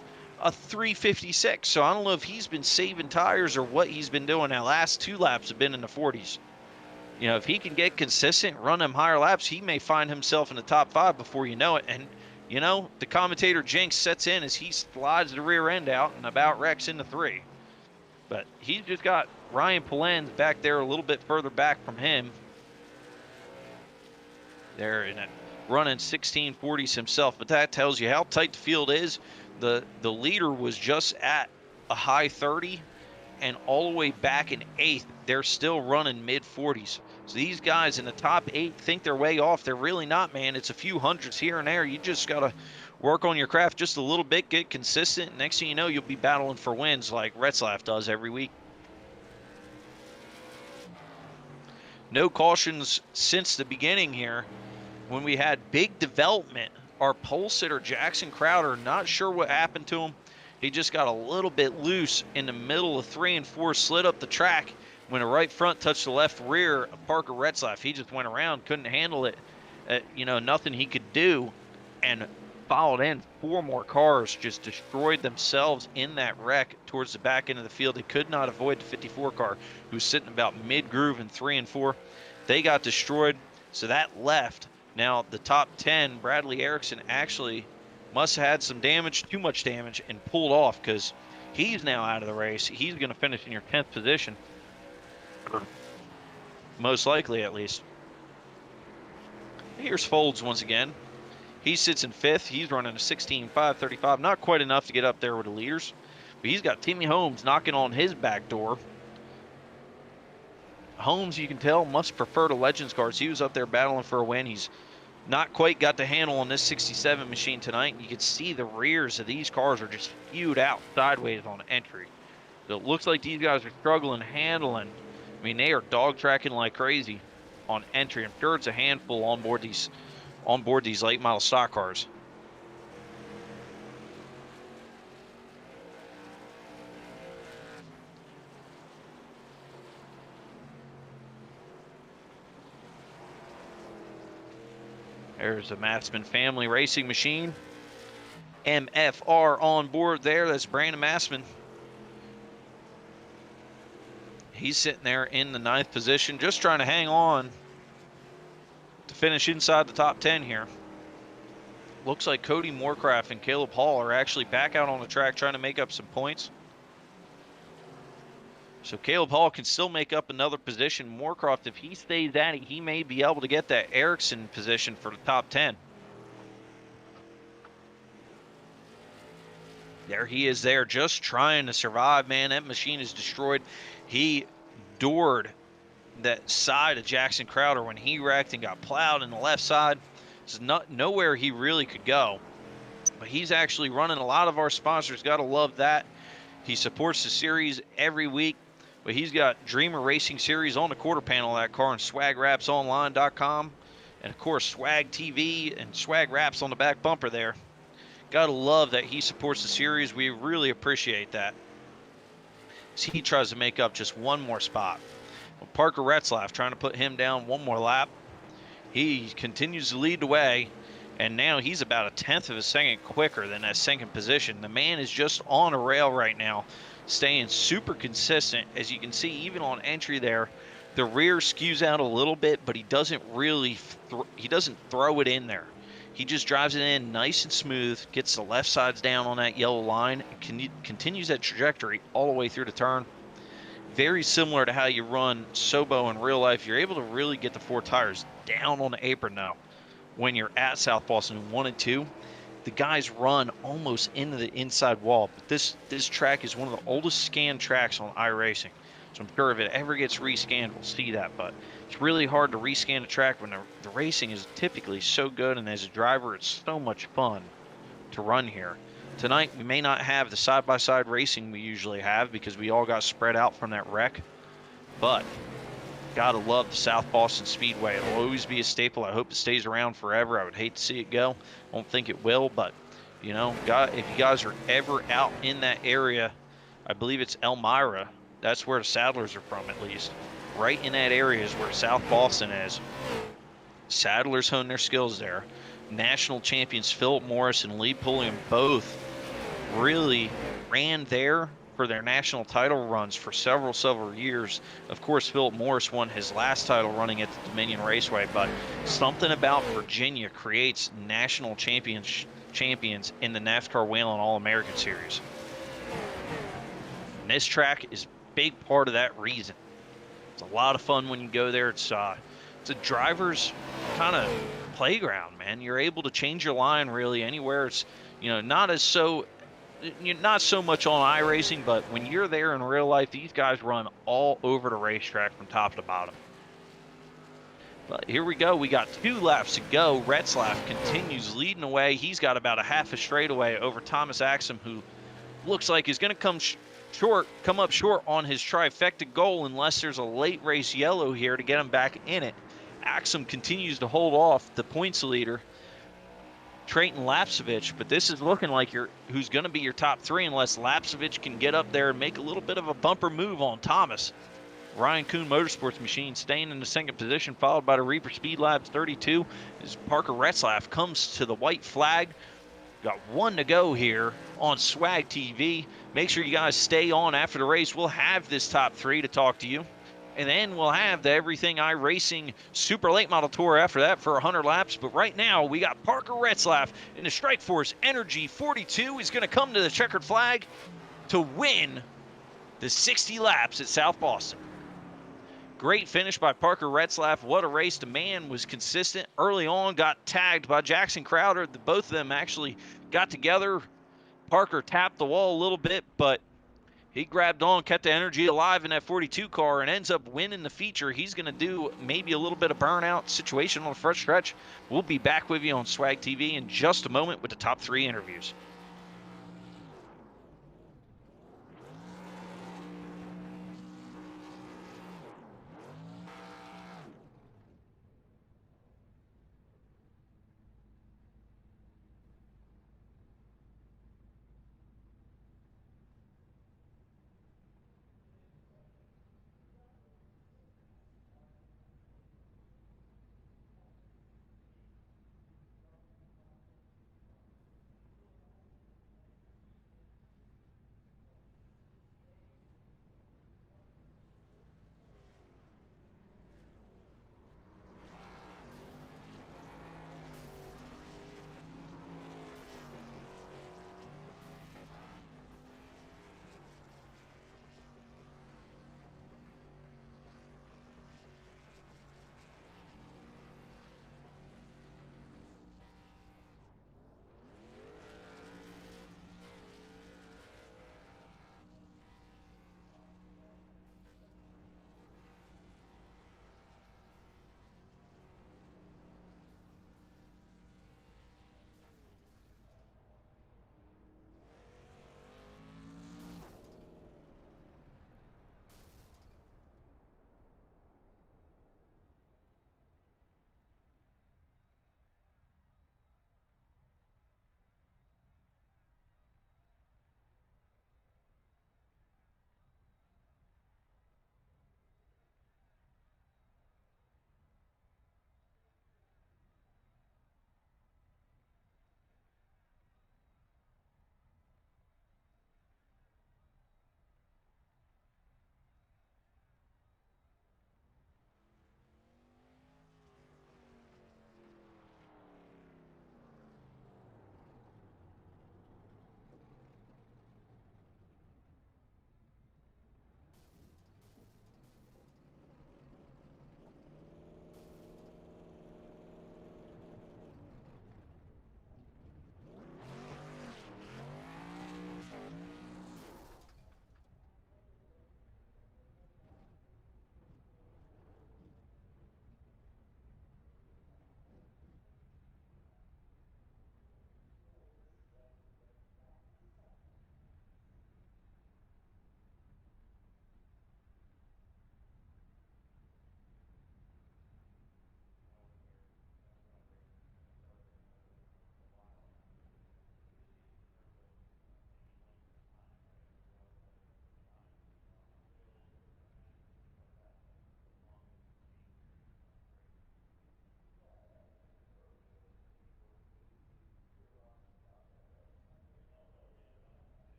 [SPEAKER 1] a 3.56. So I don't know if he's been saving tires or what he's been doing. That last 2 laps have been in the 40s. If he can get consistent, run them higher laps, he may find himself in the top 5 before you know it. And, the commentator jinx sets in as he slides the rear end out and about wrecks into 3. But he's just got Ryan Polenz back there a little bit further back from him. There in it, running 1640s himself. But that tells you how tight the field is. The leader was just at a high 30, and all the way back in 8th, they're still running mid-40s. So these guys in the top 8 think they're way off. They're really not, man. It's a few hundreds here and there. You just got to work on your craft just a little bit, get consistent. Next thing you know, you'll be battling for wins like Retzlaff does every week. No cautions since the beginning here when we had big development. Our pole sitter, Jackson Crowder, not sure what happened to him. He just got a little bit loose in the middle of 3 and 4, slid up the track. When the right front touched the left rear of Parker Retzlaff, he just went around, couldn't handle it. You know, nothing he could do, and followed in. 4 more cars just destroyed themselves in that wreck towards the back end of the field. They could not avoid the 54 car, who was sitting about mid-groove in 3 and 4. They got destroyed, so that left. Now, the top 10, Bradley Erickson actually must have had some damage, too much damage, and pulled off, because he's now out of the race. He's going to finish in your 10th position, most likely at least. Here's Folds once again. He sits in 5th. He's running a 16.535. Not quite enough to get up there with the leaders, but he's got Timmy Holmes knocking on his back door. Holmes, you can tell, must prefer the Legends cars. He was up there battling for a win. He's not quite got the handle on this 67 machine tonight. You can see the rears of these cars are just spewed out sideways on entry. So it looks like these guys are struggling handling. I mean, they are dog tracking like crazy on entry. I'm sure it's a handful on board these late model stock cars. There's a Massman family racing machine. MFR on board there. That's Brandon Massman. He's sitting there in the 9th position, just trying to hang on to finish inside the top 10 here. Looks like Cody Moorcraft and Caleb Hall are actually back out on the track trying to make up some points. So Caleb Hall can still make up another position. Moorcroft, if he stays at it, he may be able to get that Erickson position for the top 10. There he is there, just trying to survive, man. That machine is destroyed. He doored that side of Jackson Crowder when he wrecked and got plowed in the left side. There's nowhere he really could go. But he's actually running a lot of our sponsors. Got to love that. He supports the series every week. But he's got Dreamer Racing Series on the quarter panel of that car on SwagRapsOnline.com. And, of course, Swag TV and Swag Raps on the back bumper there. Got to love that he supports the series. We really appreciate that. So he tries to make up just one more spot. Well, Parker Retzlaff trying to put him down one more lap. He continues to lead the way. And now he's about a 1/10 of a second quicker than that 2nd position. The man is just on a rail right now, staying super consistent. As you can see, even on entry there, the rear skews out a little bit, but he doesn't really he doesn't throw it in there. He just drives it in nice and smooth, gets the left sides down on that yellow line, and continues that trajectory all the way through the turn. Very similar to how you run SoBo in real life. You're able to really get the 4 tires down on the apron now. When you're at South Boston 1 and 2, the guys run almost into the inside wall. But this track is one of the oldest scanned tracks on iRacing. So I'm sure if it ever gets rescanned, we'll see that. But it's really hard to rescan a track when the racing is typically so good. And as a driver, it's so much fun to run here. Tonight, we may not have the side-by-side racing we usually have because we all got spread out from that wreck. But gotta love the South Boston Speedway. It'll always be a staple. I hope it stays around forever. I would hate to see it go. I don't think it will, but you know, if you guys are ever out in that area, I believe it's Elmira. That's where the Saddlers are from, at least. Right in that area is where South Boston is. Saddlers hone their skills there. National champions Philip Morris and Lee Pulliam both really ran there for their national title runs for several years. Of course, Philip Morris won his last title running at the Dominion Raceway, but something about Virginia creates national champions in the NASCAR Whelen All-American Series. And this track is a big part of that reason. It's a lot of fun when you go there. It's a driver's kind of playground, man. You're able to change your line really anywhere. It's, you know, not so much on iRacing, but when you're there in real life, these guys run all over the racetrack from top to bottom. But here we go. We got 2 laps to go. Retzlaff continues leading away. He's got about a half a straightaway over Thomas Axum, who looks like he's going to come up short on his trifecta goal unless there's a late race yellow here to get him back in it. Axum continues to hold off the points leader. Trayton Lapsevich, but this is looking like who's going to be your top 3 unless Lapsevich can get up there and make a little bit of a bumper move on Thomas. Ryan Kuhn Motorsports Machine staying in the 2nd position, followed by the Reaper Speed Labs 32 as Parker Retzlaff comes to the white flag. Got 1 to go here on Swag TV. Make sure you guys stay on after the race. We'll have this top 3 to talk to you. And then we'll have the Everything iRacing Super Late Model Tour after that for 100 laps. But right now, we got Parker Retzlaff in the Strikeforce Energy 42. He's going to come to the checkered flag to win the 60 laps at South Boston. Great finish by Parker Retzlaff. What a race. The man was consistent early on, got tagged by Jackson Crowder. Both of them actually got together. Parker tapped the wall a little bit, but he grabbed on, kept the energy alive in that 42 car, and ends up winning the feature. He's going to do maybe a little bit of burnout situation on the front stretch. We'll be back with you on Swag TV in just a moment with the top 3 interviews.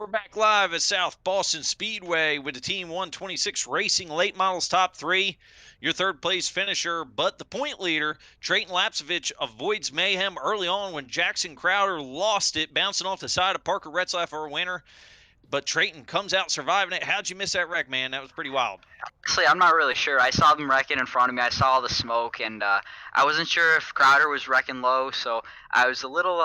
[SPEAKER 1] We're back live at South Boston Speedway with the Team 126 Racing Late Models Top 3. Your 3rd place finisher, but the point leader, Trayton Lapsevich, avoids mayhem early on when Jackson Crowder lost it, bouncing off the side of Parker Retzlaff for a winner. But Trayton comes out surviving it. How'd you miss that wreck, man? That was pretty wild.
[SPEAKER 5] Honestly, I'm not really sure. I saw them wrecking in front of me. I saw all the smoke, and I wasn't sure if Crowder was wrecking low, so I was a little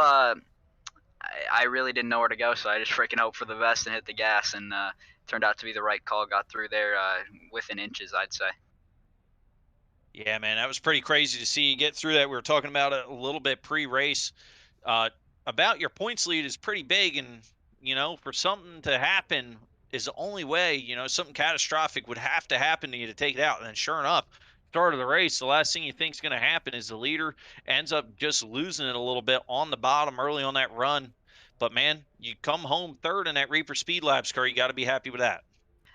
[SPEAKER 5] I really didn't know where to go, so I just freaking hoped for the best and hit the gas, and turned out to be the right call. Got through there within inches, I'd say.
[SPEAKER 1] Yeah, man, that was pretty crazy to see you get through that. We were talking about it a little bit pre-race. About your points lead is pretty big, and, you know, for something to happen is the only way, you know, something catastrophic would have to happen to you to take it out. And then sure enough, start of the race, the last thing you think is going to happen is the leader ends up just losing it a little bit on the bottom early on that run. But man, you come home third in that Reaper Speed Labs car. You got to be happy with that.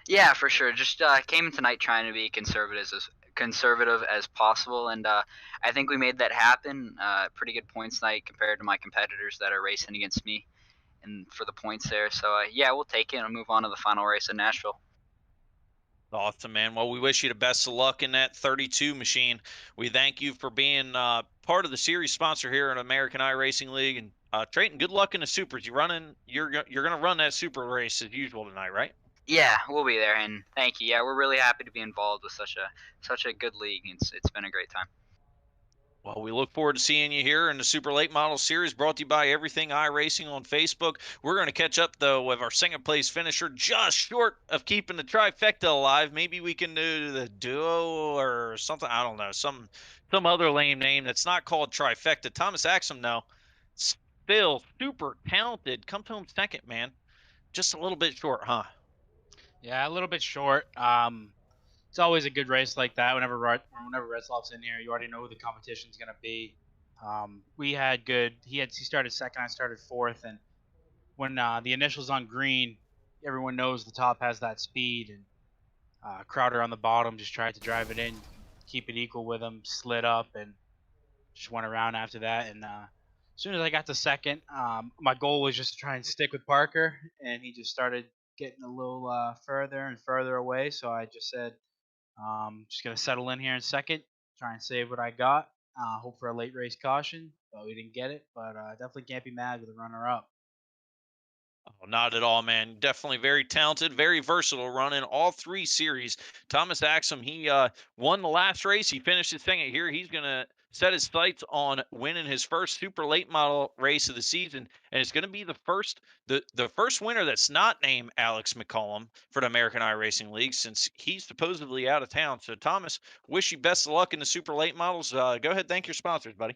[SPEAKER 5] Yeah, for sure. Just came in tonight trying to be conservative as possible, and I think we made that happen. Pretty good points tonight compared to my competitors that are racing against me, and for the points there. So yeah, we'll take it and move on to the final race in Nashville.
[SPEAKER 1] Awesome, man. Well, we wish you the best of luck in that 32 machine. We thank you for being part of the series sponsor here at American iRacing League. And Trayton, good luck in the supers. You're gonna run that super race as usual tonight, right?
[SPEAKER 5] Yeah, we'll be there, and thank you. Yeah, we're really happy to be involved with such a good league. It's been a great time.
[SPEAKER 1] Well, we look forward to seeing you here in the Super Late Model Series, brought to you by Everything iRacing on Facebook. We're going to catch up, though, with our second place finisher, just short of keeping the trifecta alive. Maybe we can do the duo or something. I don't know, some other lame name that's not called trifecta. Thomas Axum, though, still super talented. Comes home second, man. Just a little bit short, huh?
[SPEAKER 4] Yeah, a little bit short. It's always a good race like that. Whenever Redsloff's in here, you already know who the competition's gonna be. We had good. He started second. I started fourth, and when the initials on green, everyone knows the top has that speed, and Crowder on the bottom just tried to drive it in, keep it equal with him, slid up, and just went around after that. And as soon as I got to second, my goal was just to try and stick with Parker, and he just started getting a little further and further away. So I just said, just gonna settle in here in second, try and save what I got. Hope for a late race caution, but we didn't get it. But definitely can't be mad with a runner up.
[SPEAKER 1] Oh, not at all, man. Definitely very talented, very versatile, running all three series. Thomas Axum, he won the last race. He finished his second here. He's going to set his sights on winning his first super late model race of the season, and it's going to be the first winner that's not named Alex McCollum for the American iRacing League, since he's supposedly out of town. So, Thomas, wish you best of luck in the super late models. Go ahead, thank your sponsors, buddy.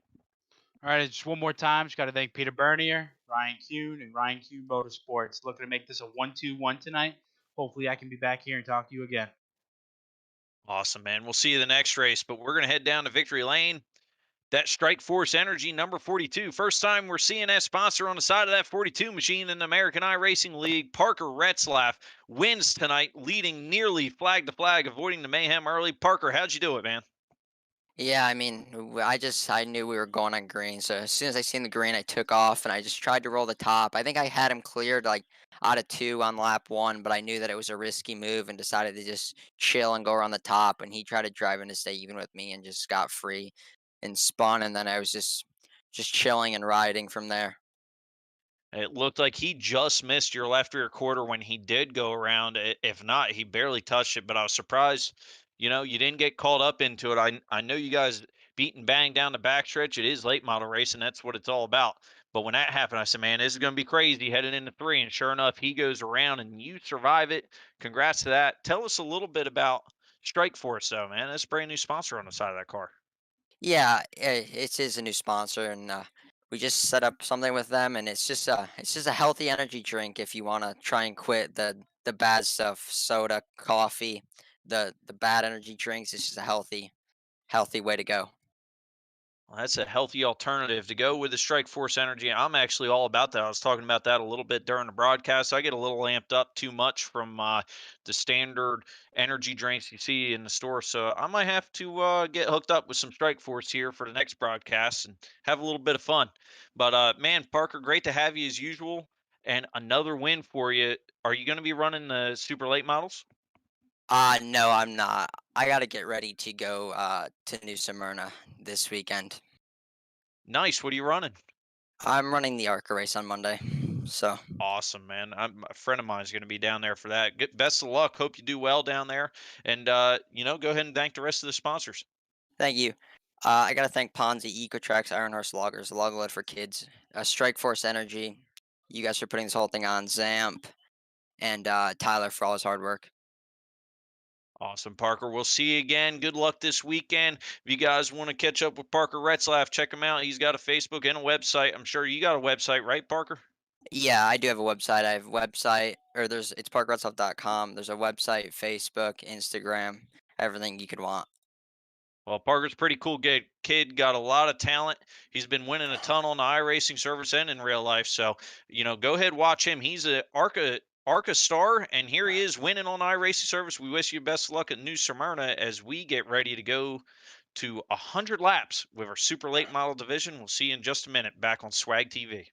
[SPEAKER 4] All right, just one more time. Just got to thank Peter Bernier, Ryan Kuhn, and Ryan Kuhn Motorsports. Looking to make this a 1-2-1 tonight. Hopefully, I can be back here and talk to you again.
[SPEAKER 1] Awesome, man. We'll see you the next race, but we're going to head down to Victory Lane. That Strike Force Energy number 42. First time we're seeing that sponsor on the side of that 42 machine in the American iRacing League. Parker Retzlaff wins tonight, leading nearly flag to flag, avoiding the mayhem early. Parker, how'd you do it, man?
[SPEAKER 6] Yeah, I mean, I knew we were going on green, so as soon as I seen the green, I took off and I just tried to roll the top. I think I had him cleared like out of two on lap one, but I knew that it was a risky move and decided to just chill and go around the top. And he tried to drive in to stay even with me and just got free and spun, and then I was just chilling and riding from there.
[SPEAKER 1] It looked like he just missed your left rear quarter when he did go around. If not, he barely touched it, but I was surprised, you didn't get called up into it. I know you guys beat and bang down the backstretch. It is late model racing. That's what it's all about. But when that happened, I said, man, this is going to be crazy heading into three. And sure enough, he goes around and you survive it. Congrats to that. Tell us a little bit about Strike Force, though, man. That's a brand new sponsor on the side of that car.
[SPEAKER 6] Yeah, it is a new sponsor, and we just set up something with them, and it's just a healthy energy drink if you want to try and quit the bad stuff, soda, coffee, the bad energy drinks. It's just a healthy way to go.
[SPEAKER 1] Well, that's a healthy alternative to go with the Strike Force Energy. I'm actually all about that. I was talking about that a little bit during the broadcast. I get a little amped up too much from the standard energy drinks you see in the store. So I might have to get hooked up with some Strike Force here for the next broadcast and have a little bit of fun. But man, Parker, great to have you as usual. And another win for you. Are you going to be running the super late models?
[SPEAKER 6] No, I'm not. I gotta get ready to go to New Smyrna this weekend.
[SPEAKER 1] Nice. What are you running?
[SPEAKER 6] I'm running the ARCA race on Monday, so
[SPEAKER 1] Awesome, man. A friend of mine is going to be down there for that. Best of luck. Hope you do well down there. And, go ahead and thank the rest of the sponsors.
[SPEAKER 6] thank you. I gotta thank Ponzi, EcoTrax, Iron Horse Loggers, Log Lid for Kids, Strike Force Energy. You guys for putting this whole thing on, Zamp, and Tyler for all his hard work.
[SPEAKER 1] Awesome, Parker. We'll see you again. Good luck this weekend. If you guys want to catch up with Parker Retzlaff, check him out. He's got a Facebook and a website. I'm sure you got a website, right, Parker?
[SPEAKER 6] Yeah, I do have a website. I have a website, or it's parkrutsloff.com. There's a website, Facebook, Instagram, everything you could want.
[SPEAKER 1] Well, Parker's a pretty cool kid, got a lot of talent. He's been winning a ton on the iRacing service and in real life. So, go ahead, watch him. He's a ARCA star, and here he is winning on iRacing service. We wish you best of luck at New Smyrna as we get ready to go to 100 laps with our super late model division. We'll see you in just a minute back on Swag TV.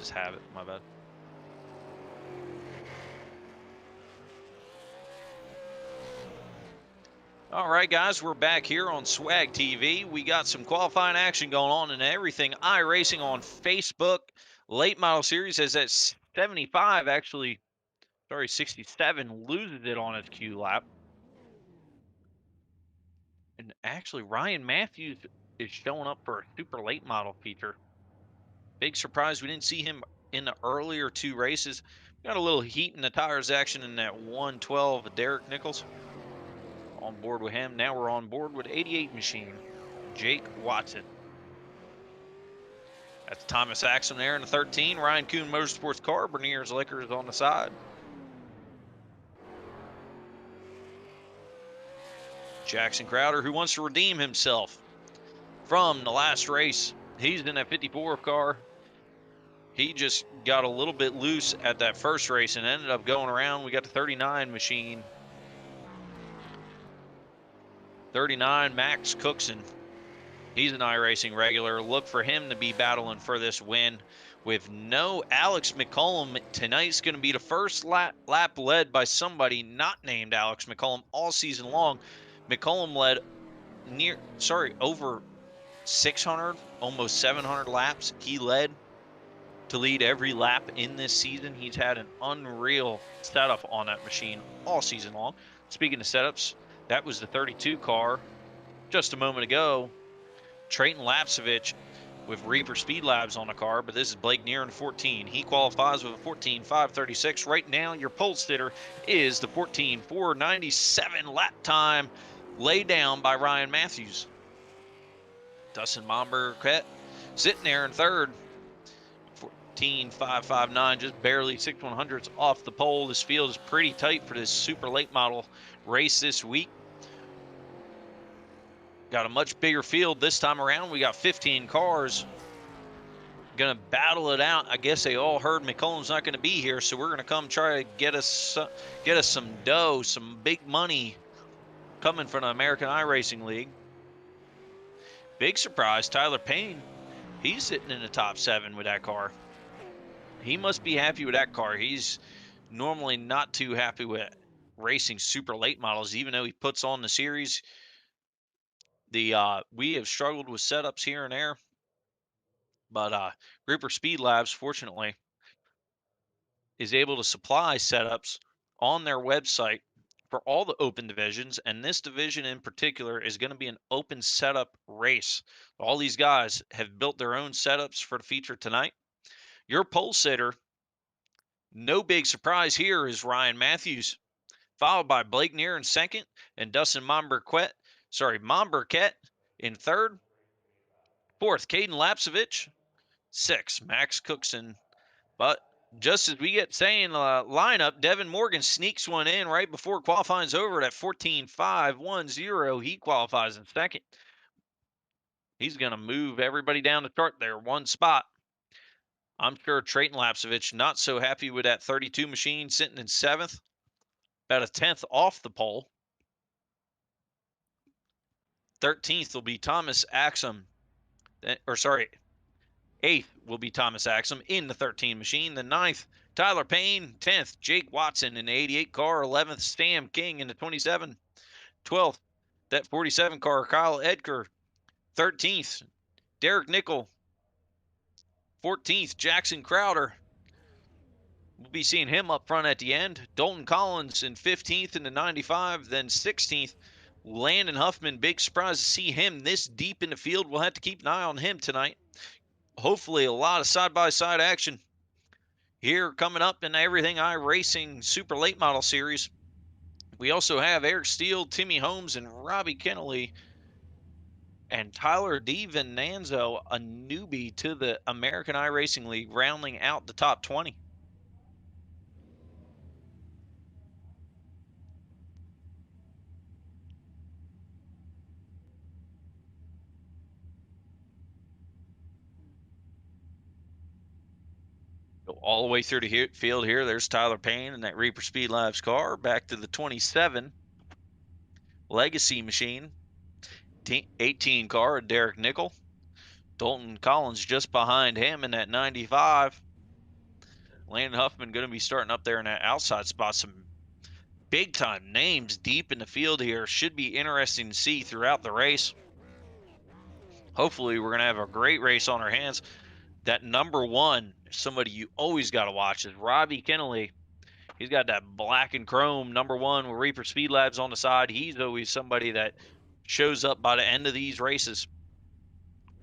[SPEAKER 1] just have it. My bad. All right, guys, we're back here on Swag TV. We got some qualifying action going on and everything. iRacing on Facebook. Late model series is at 75, actually, sorry, 67, loses it on its Q lap. And actually, Ryan Matthews is showing up for a super late model feature. Big surprise, we didn't see him in the earlier 2 races. Got a little heat in the tires action in that 112 of Derek Nichols. On board with him. Now we're on board with 88 machine, Jake Watson. That's Thomas Axum there in the 13. Ryan Kuhn Motorsports car. Bernier's Liquors on the side. Jackson Crowder, who wants to redeem himself from the last race. He's in that 54 car. He just got a little bit loose at that first race and ended up going around. We got the 39 machine. 39, Max Cookson. He's an iRacing regular. Look for him to be battling for this win. With no Alex McCollum, tonight's going to be the first lap led by somebody not named Alex McCollum all season long. McCollum led over 600, almost 700 laps. He led to lead every lap in this season. He's had an unreal setup on that machine all season long. Speaking of setups, that was the 32 car just a moment ago. Trayton Lapsevich with Reaper Speed Labs on the car, but this is Blake Neer in 14. He qualifies with a 14.536. Right now, your pole sitter is the 14.497 lap time laid down by Ryan Matthews. Dustin Momberquette sitting there in third. 14.559, just barely 6/100ths off the pole. This field is pretty tight for this super late model race this week. Got a much bigger field this time around. We got 15 cars. Gonna battle it out. I guess they all heard McCollum's not gonna be here, so we're gonna come try to get us some dough, some big money coming from the American iRacing League. Big surprise, Tyler Payne. He's sitting in the top 7 with that car. He must be happy with that car. He's normally not too happy with racing super late models, even though he puts on the series. We have struggled with setups here and there, but Reaper Speed Labs, fortunately, is able to supply setups on their website for all the open divisions, and this division in particular is going to be an open setup race. All these guys have built their own setups for the feature tonight. Your pole sitter, no big surprise here, is Ryan Matthews, followed by Blake Neer in second and Dustin Momberquette in third. Fourth, Caden Lapsevich. 6, Max Cookson. But just as we get saying lineup, Devin Morgan sneaks one in right before qualifying's over at 14.510. He qualifies in second. He's going to move everybody down the chart there, 1 spot. I'm sure Trayton Lapsevich not so happy with that 32 machine sitting in 7th. About a 10th off the pole. 13th will be Thomas Axum. 8th will be Thomas Axum in the 13 machine. The 9th, Tyler Payne. 10th, Jake Watson in the 88 car. 11th, Sam King in the 27. 12th, that 47 car, Kyle Edgar. 13th, Derek Nickel. 14th, Jackson Crowder. We'll be seeing him up front at the end. Dalton Collins in 15th in the 95. Then 16th, Landon Huffman. Big surprise to see him this deep in the field. We'll have to keep an eye on him tonight. Hopefully a lot of side-by-side action here coming up in Everything iRacing Super Late Model Series. We also have Eric Steele, Timmy Holmes, and Robbie Kennelly, and Tyler DiVincenzo, a newbie to the American iRacing League, rounding out the top 20. Go all the way through the field here. There's Tyler Payne in that Reaper Speed Labs car. Back to the 27 Legacy machine. 18 car, Derek Nickel. Dalton Collins just behind him in that 95. Landon Huffman going to be starting up there in that outside spot. Some big-time names deep in the field here. Should be interesting to see throughout the race. Hopefully, we're going to have a great race on our hands. That number one, somebody you always got to watch, is Robbie Kennelly. He's got that black and chrome number one with Reaper Speed Labs on the side. He's always somebody that shows up by the end of these races.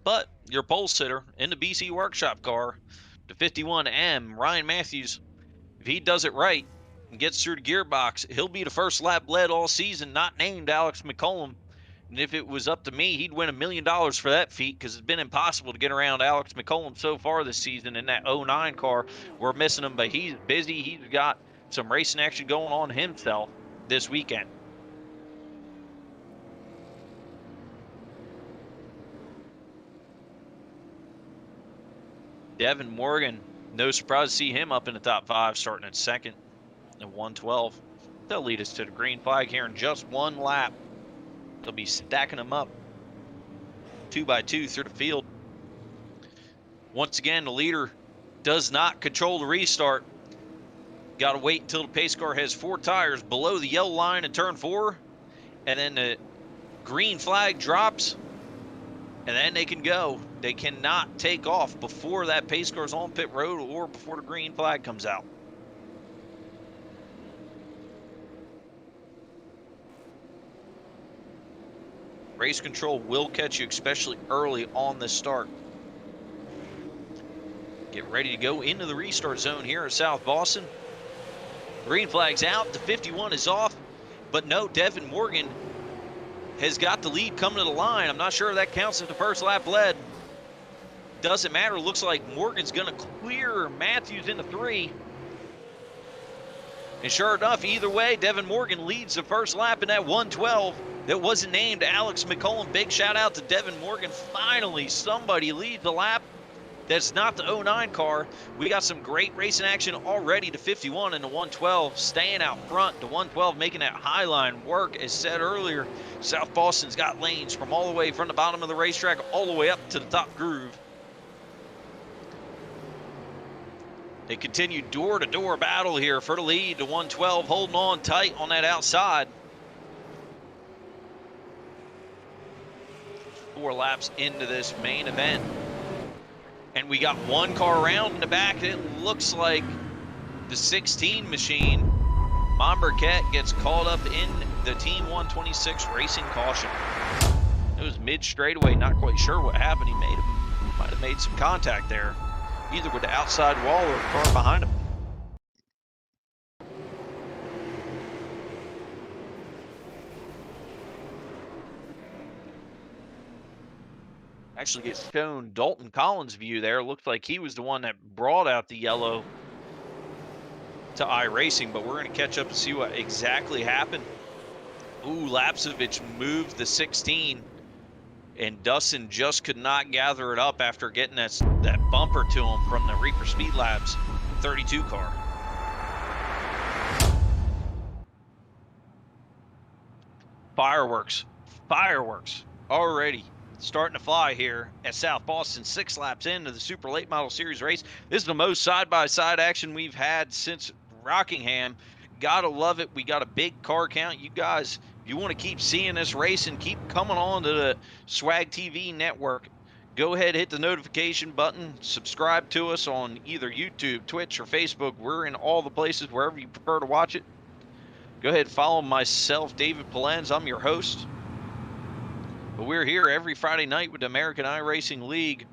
[SPEAKER 1] But your pole sitter in the BC Workshop car, the 51M, Ryan Matthews, if he does it right and gets through the gearbox, he'll be the first lap led all season, not named Alex McCollum. And if it was up to me, he'd win $1 million for that feat, because it's been impossible to get around Alex McCollum so far this season in that 09 car. We're missing him, but he's busy. He's got some racing action going on himself this weekend. Devin Morgan, no surprise to see him up in the top 5, starting at second at 112. They'll lead us to the green flag here in just one lap. They'll be stacking them up 2 by 2 through the field. Once again, the leader does not control the restart. Got to wait until the pace car has 4 tires below the yellow line in turn 4, and then the green flag drops, and then they can go. They cannot take off before that pace car is on pit road or before the green flag comes out. Race control will catch you, especially early on the start. Get ready to go into the restart zone here at South Boston. Green flag's out, the 51 is off, but no, Devin Morgan has got the lead coming to the line. I'm not sure if that counts as the first lap led. Doesn't matter, looks like Morgan's gonna clear Matthews into 3. And sure enough, either way, Devin Morgan leads the first lap in that 112. That wasn't named Alex McCollum. Big shout out to Devin Morgan. Finally, somebody leads the lap. That's not the 09 car. We got some great racing action already. The 51 and the 112 staying out front. The 112 making that high line work. As said earlier, South Boston's got lanes from all the way from the bottom of the racetrack all the way up to the top groove. They continue door-to-door battle here for the lead. The 112 holding on tight on that outside. 4 laps into this main event. And we got 1 car around in the back. It looks like the 16 machine. Monberquette gets called up in the Team 126 racing caution. It was mid-straightaway, not quite sure what happened. He might have made some contact there, either with the outside wall or the car behind him. Actually gets shown Dalton Collins' view there. Looks like he was the one that brought out the yellow to iRacing, but we're going to catch up and see what exactly happened. Ooh, Lapsevich moved the 16, and Dustin just could not gather it up after getting that bumper to him from the Reaper Speed Labs 32 car. Fireworks already starting to fly here at South Boston. 6 laps into the Super Late Model Series race. This is the most side-by-side action we've had since Rockingham. Gotta love it. We got a big car count. You guys, if you want to keep seeing this race and keep coming on to the Swag TV network, go ahead, hit the notification button, subscribe to us on either YouTube, Twitch, or Facebook. We're in all the places wherever you prefer to watch it. Go ahead, follow myself, David Palenz. I'm your host. But we're here every Friday night with the American iRacing League,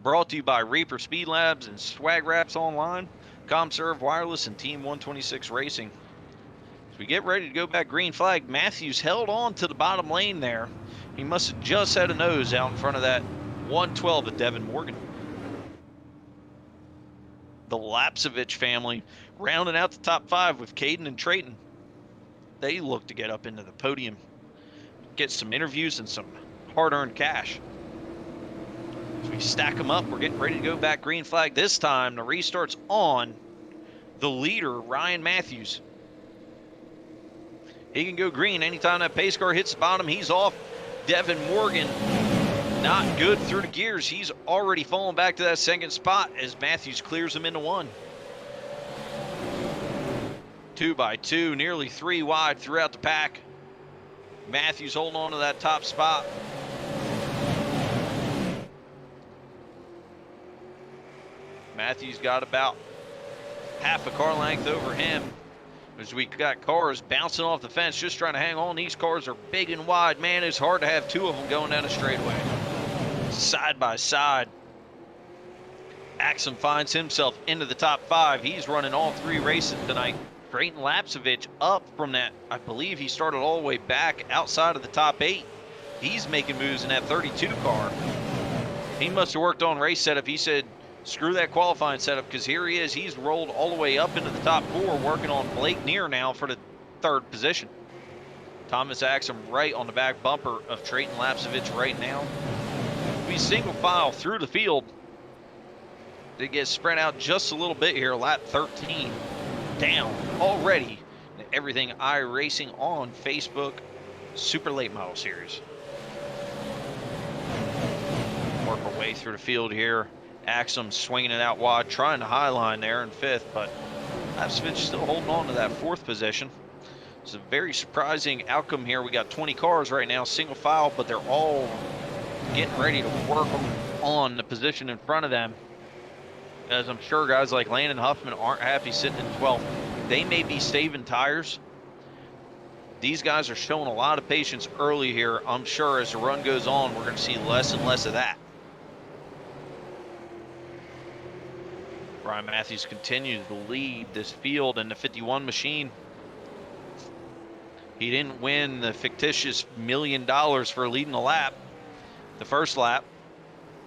[SPEAKER 1] brought to you by Reaper Speed Labs and Swag Raps Online, ComServe Wireless, and Team 126 Racing. As we get ready to go back green flag, Matthews held on to the bottom lane there. He must have just had a nose out in front of that 112 of Devin Morgan. The Lapsevich family rounding out the top 5 with Caden and Trayton. They look to get up into the podium, get some interviews and some hard-earned cash. As we stack them up, we're getting ready to go back green flag. This time, the restart's on the leader, Ryan Matthews. He can go green anytime that pace car hits the bottom. He's off. Devin Morgan, not good through the gears. He's already fallen back to that second spot as Matthews clears him into 1. 2 by 2, nearly 3 wide throughout the pack. Matthews holding on to that top spot. Matthews got about half a car length over him as we got cars bouncing off the fence, just trying to hang on. These cars are big and wide. Man, it's hard to have 2 of them going down a straightaway. Side by side. Axum finds himself into the top 5. He's running all 3 races tonight. Drayton Lapsevich up from that. I believe he started all the way back outside of the top 8. He's making moves in that 32 car. He must have worked on race setup. He said, screw that qualifying setup, because here he is. He's rolled all the way up into the top 4, working on Blake Neer now for the 3rd position. Thomas Axum right on the back bumper of Drayton Lapsevich right now. We single file through the field. They get spread out just a little bit here. Lap 13 down already. Everything iRacing on Facebook. Super Late Model Series. Work our way through the field here. Axum swinging it out wide, trying to high line there in 5th, but Lapsevich still holding on to that 4th position. It's a very surprising outcome here. We got 20 cars right now, single file, but they're all getting ready to work on the position in front of them. As I'm sure guys like Landon Huffman aren't happy sitting in 12th. They may be saving tires. These guys are showing a lot of patience early here. I'm sure as the run goes on, we're going to see less and less of that. Ryan Matthews continues to lead this field in the 51 machine. He didn't win the fictitious $1 million for leading the lap. The first lap,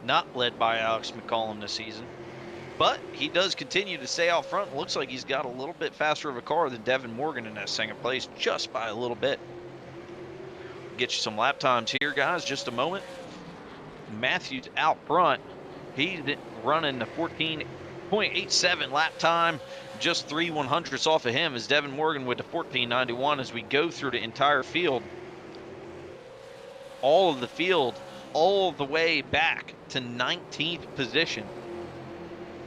[SPEAKER 1] not led by Alex McCollum this season. But he does continue to stay out front. Looks like he's got a little bit faster of a car than Devin Morgan in that 2nd place, just by a little bit. Get you some lap times here, guys, just a moment. Matthews out front. He's running the 14.87 lap time, just 3/100ths off of him, as Devin Morgan with the 14.91. As we go through the entire field, all of the field, all the way back to 19th position,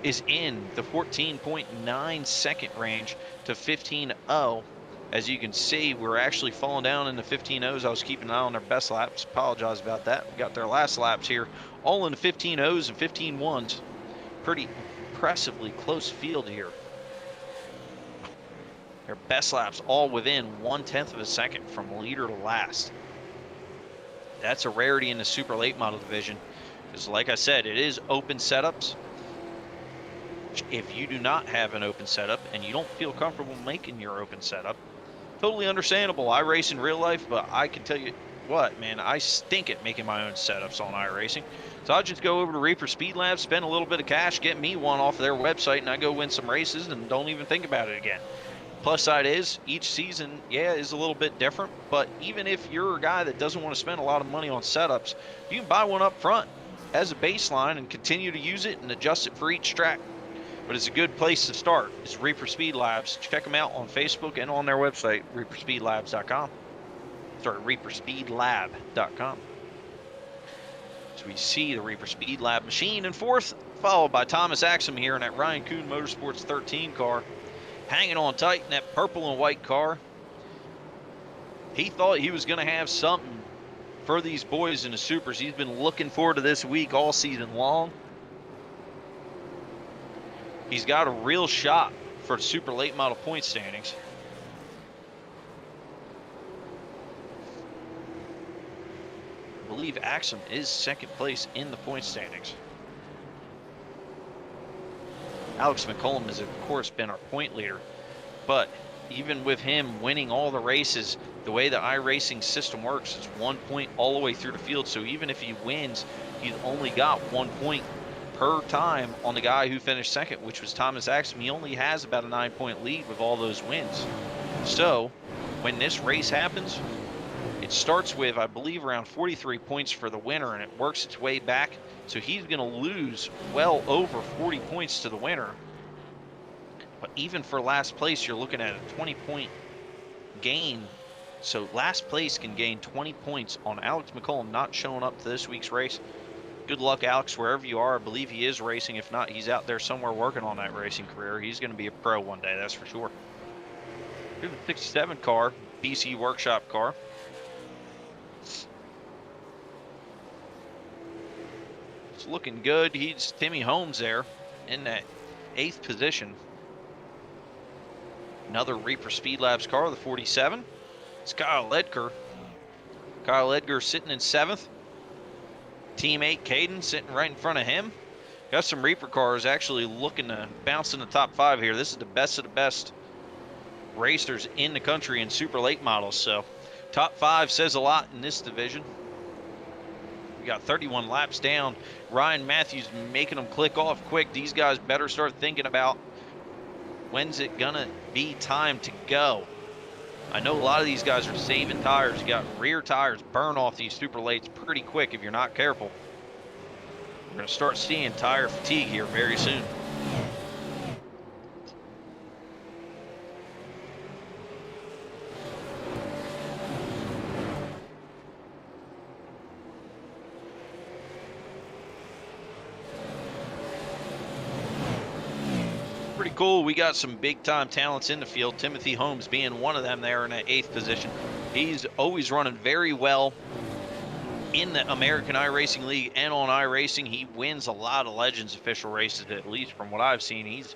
[SPEAKER 1] is in the 14.9 second range to 15.0. As you can see, we're actually falling down in the 15.0s. I was keeping an eye on their best laps. Apologize about that. We got their last laps here, all in the 15.0s and 15.1s. Pretty impressively close field here. Their best laps all within 1/10 of a second from leader to last. That's a rarity in the super late model division, because like I said, it is open setups. If you do not have an open setup and you don't feel comfortable making your open setup, totally understandable. I race in real life, but I can tell you what, man, I stink at making my own setups on iRacing. So I just go over to Reaper Speed Labs, spend a little bit of cash, get me one off of their website, and I go win some races and don't even think about it again. Plus side is, each season, yeah, is a little bit different, but even if you're a guy that doesn't want to spend a lot of money on setups, you can buy one up front as a baseline and continue to use it and adjust it for each track. But it's a good place to start. It's Reaper Speed Labs. Check them out on Facebook and on their website, reaperspeedlabs.com. Sorry, reaperspeedlab.com. So we see the Reaper Speed Lab machine in 4th, followed by Thomas Axum here in that Ryan Kuhn Motorsports 13 car. Hanging on tight in that purple and white car. He thought he was going to have something for these boys in the Supers. He's been looking forward to this week all season long. He's got a real shot for super late model point standings. I believe Axum is 2nd place in the point standings. Alex McCollum has, of course, been our point leader, but even with him winning all the races, the way the iRacing system works is 1 point all the way through the field. So even if he wins, he's only got 1 point per time on the guy who finished 2nd, which was Thomas Axum. He only has about a 9-point lead with all those wins. So when this race happens, it starts with, I believe, around 43 points for the winner, and it works its way back. So he's going to lose well over 40 points to the winner. But even for last place, you're looking at a 20-point gain. So last place can gain 20 points on Alex McCollum not showing up to this week's race. Good luck, Alex, wherever you are. I believe he is racing. If not, he's out there somewhere working on that racing career. He's going to be a pro one day, that's for sure. Here's the 67 car, BC Workshop car. It's looking good. He's Timmy Holmes there in that 8th position. Another Reaper Speed Labs car, the 47. It's Kyle Edgar. Kyle Edgar sitting in 7th. Teammate Caden sitting right in front of him. Got some Reaper cars actually looking to bounce in the top 5 here. This is the best of the best racers in the country in super late models. So top 5 says a lot in this division. We got 31 laps down. Ryan Matthews making them click off quick. These guys better start thinking about when's it gonna be time to go. I know a lot of these guys are saving tires. You got rear tires burn off these super lates pretty quick if you're not careful. We're gonna start seeing tire fatigue here very soon. Pretty cool. We got some big time talents in the field. Timothy Holmes being one of them there in that 8th position. He's always running very well in the American iRacing League and on iRacing. He wins a lot of Legends official races, at least from what I've seen. He's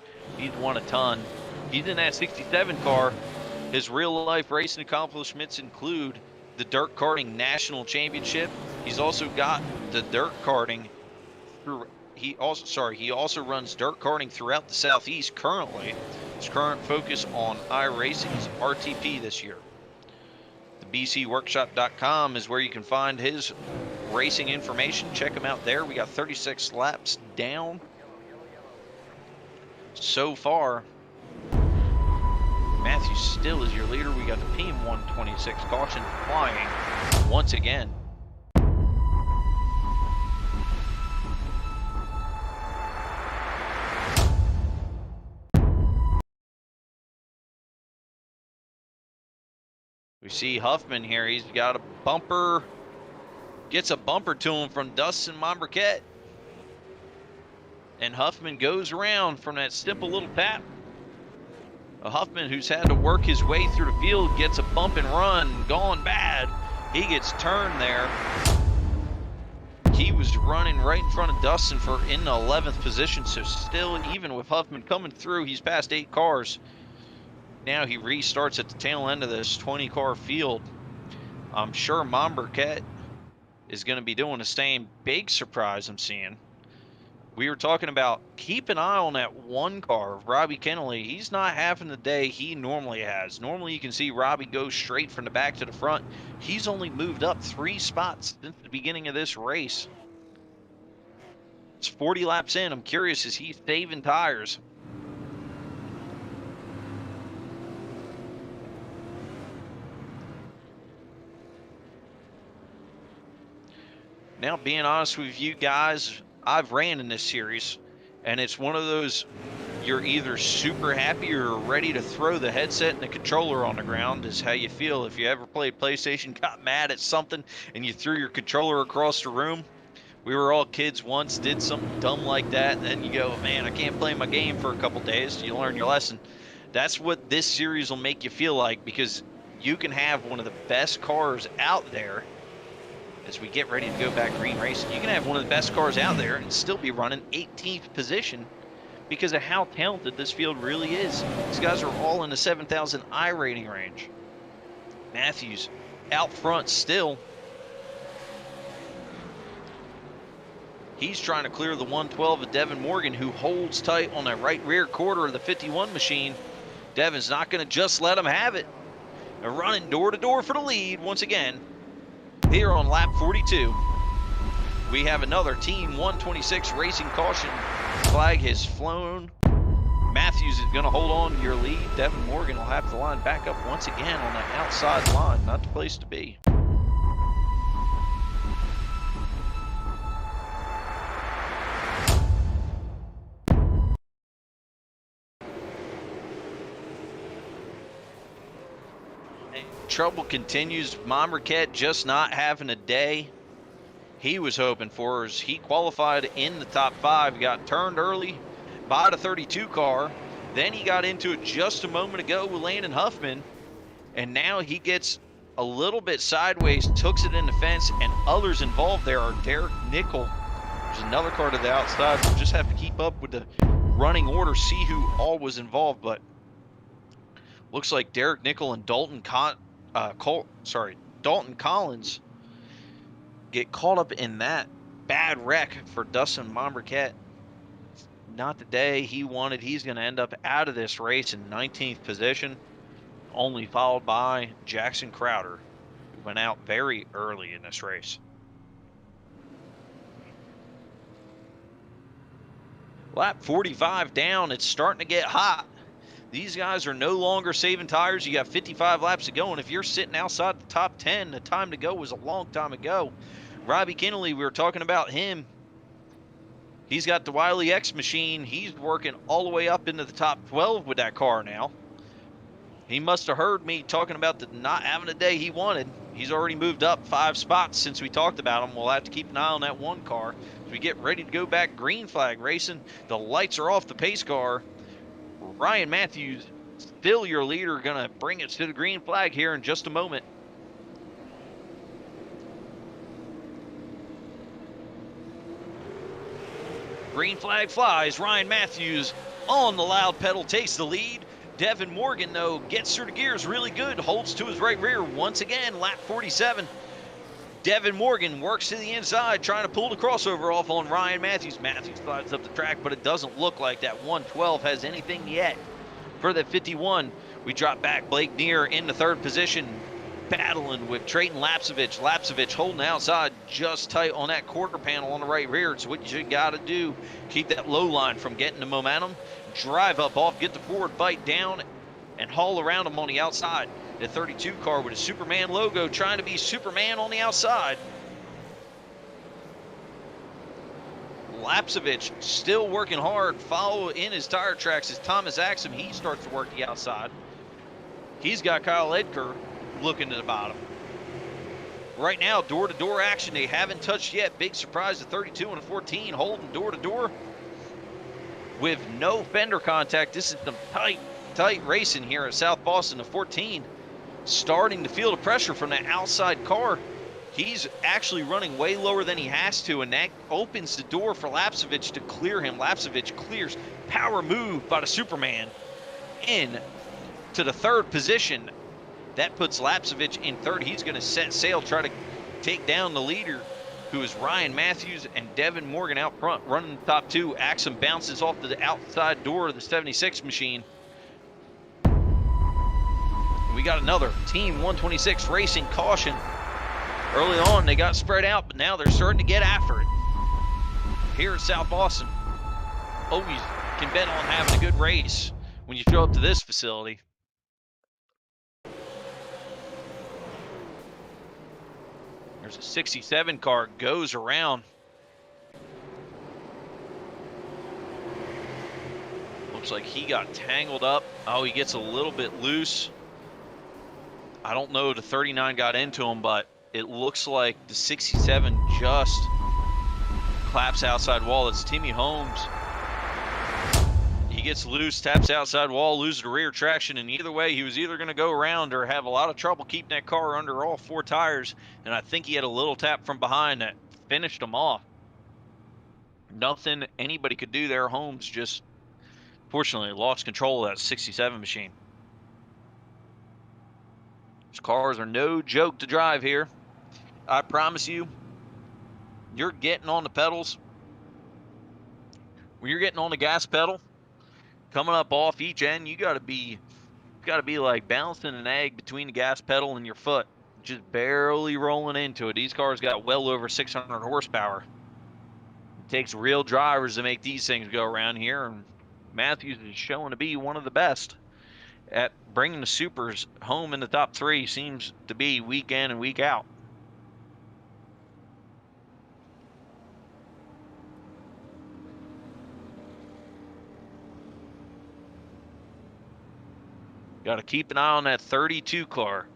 [SPEAKER 1] won a ton. He's in that 67 car. His real life racing accomplishments include the Dirt Karting National Championship. He's also got the dirt karting through. He also runs dirt karting throughout the Southeast currently. His current focus on iRacing is RTP this year. The BCWorkshop.com is where you can find his racing information. Check him out there. We got 36 laps down so far. Matthews still is your leader. We got the PM126 caution flying once again. We see Huffman here. He's got a bumper, gets a bumper to him from Dustin Monbriquette. And Huffman goes around from that simple little tap. A Huffman who's had to work his way through the field gets a bump and run, gone bad. He gets turned there. He was running right in front of Dustin in the 11th position, so still, even with Huffman coming through, he's passed 8 cars. Now he restarts at the tail end of this 20-car field. I'm sure Monbriquette is going to be doing the same. Big surprise I'm seeing. We were talking about keep an eye on that 1 car, Robbie Kennelly. He's not having the day he normally has. Normally you can see Robbie go straight from the back to the front. He's only moved up 3 spots since the beginning of this race. It's 40 laps in. I'm curious, is he saving tires? Now, being honest with you guys, I've ran in this series, and it's one of those, you're either super happy or ready to throw the headset and the controller on the ground is how you feel. If you ever played PlayStation, got mad at something, and you threw your controller across the room. We were all kids once, did something dumb like that, and then you go, man, I can't play my game for a couple days. You learn your lesson. That's what this series will make you feel like, because you can have one of the best cars out there. As we get ready to go back green racing, you can have one of the best cars out there and still be running 18th position because of how talented this field really is. These guys are all in the 7,000 I rating range. Matthews out front still. He's trying to clear the 112 of Devin Morgan, who holds tight on that right rear quarter of the 51 machine. Devin's not going to just let him have it. They're running door to door for the lead once again. Here on lap 42, we have another Team 126 racing caution. Flag has flown. Matthews is going to hold on to your lead. Devin Morgan will have to line back up once again on the outside line. Not the place to be. Trouble continues. Monbriquette just not having a day he was hoping for. As he qualified in the top 5, got turned early by the 32 car. Then he got into it just a moment ago with Landon Huffman. And now he gets a little bit sideways, hooks it in the fence, and others involved there are Derek Nickel. There's another car to the outside. We'll just have to keep up with the running order, see who all was involved, but looks like Derek Nickel and Dalton Collins get caught up in that bad wreck for Dustin Monbriquet. Not the day he wanted. He's going to end up out of this race in 19th position, only followed by Jackson Crowder, who went out very early in this race. Lap 45 down. It's starting to get hot. These guys are no longer saving tires. You got 55 laps to go, and if you're sitting outside the top 10, the time to go was a long time ago. Robbie Kennelly, we were talking about him. He's got the Wiley X machine. He's working all the way up into the top 12 with that car now. He must have heard me talking about the not having the day he wanted. He's already moved up 5 spots since we talked about him. We'll have to keep an eye on that one car as we get ready to go back green flag racing. The lights are off the pace car. Ryan Matthews, still your leader, going to bring us to the green flag here in just a moment. Green flag flies. Ryan Matthews on the loud pedal takes the lead. Devin Morgan, though, gets through the gears really good, holds to his right rear once again, lap 47. Devin Morgan works to the inside, trying to pull the crossover off on Ryan Matthews. Matthews slides up the track, but it doesn't look like that 112 has anything yet. For the 51, we drop back Blake Neer in the 3rd position, battling with Trayton Lapsevich. Lapsevich holding outside just tight on that quarter panel on the right rear. It's what you got to do. Keep that low line from getting the momentum. Drive up off, get the forward bite down, and haul around him on the outside. The 32 car with a Superman logo trying to be Superman on the outside. Lapsevich still working hard. Follow in his tire tracks as Thomas Axum, he starts to work the outside. He's got Kyle Edgar looking to the bottom. Right now, door-to-door action. They haven't touched yet. Big surprise, the 32 and a 14 holding door-to-door with no fender contact. This is some tight racing here at South Boston. The 14 starting to feel the pressure from that outside car. He's actually running way lower than he has to, and that opens the door for Lapsevich to clear him. Lapsevich clears. Power move by the Superman in to the 3rd position. That puts Lapsevich in 3rd. He's going to set sail, try to take down the leader, who is Ryan Matthews, and Devin Morgan out front running the top 2. Axum bounces off to the outside door of the 76 machine. We got another Team 126 Racing caution. Early on, they got spread out, but now they're starting to get after it. Here at South Boston, always can bet on having a good race when you show up to this facility. There's a 67 car goes around. Looks like he got tangled up. Oh, he gets a little bit loose. I don't know if the 39 got into him, but it looks like the 67 just claps outside wall. It's Timmy Holmes. He gets loose, taps outside wall, loses the rear traction, and either way, he was either going to go around or have a lot of trouble keeping that car under all 4 tires, and I think he had a little tap from behind that finished him off. Nothing anybody could do there. Holmes just, fortunately, lost control of that 67 machine. These cars are no joke to drive here. I promise you, you're getting on the pedals. When you're getting on the gas pedal, coming up off each end, you got to be like balancing an egg between the gas pedal and your foot, just barely rolling into it. These cars got well over 600 horsepower. It takes real drivers to make these things go around here, and Matthews is showing to be one of the best at bringing the supers home in the top 3. Seems to be week in and week out. Got to keep an eye on that 32 car.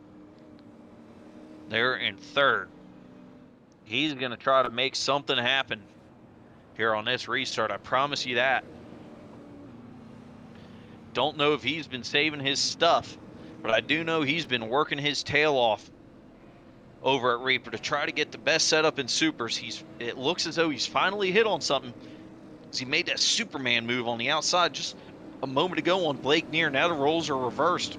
[SPEAKER 1] They're in 3rd. He's going to try to make something happen here on this restart. I promise you that. Don't know if he's been saving his stuff but I do know he's been working his tail off over at Reaper to try to get the best setup in supers. It looks as though he's finally hit on something, as he made that Superman move on the outside just a moment ago on Blake Neer. Now the roles are reversed.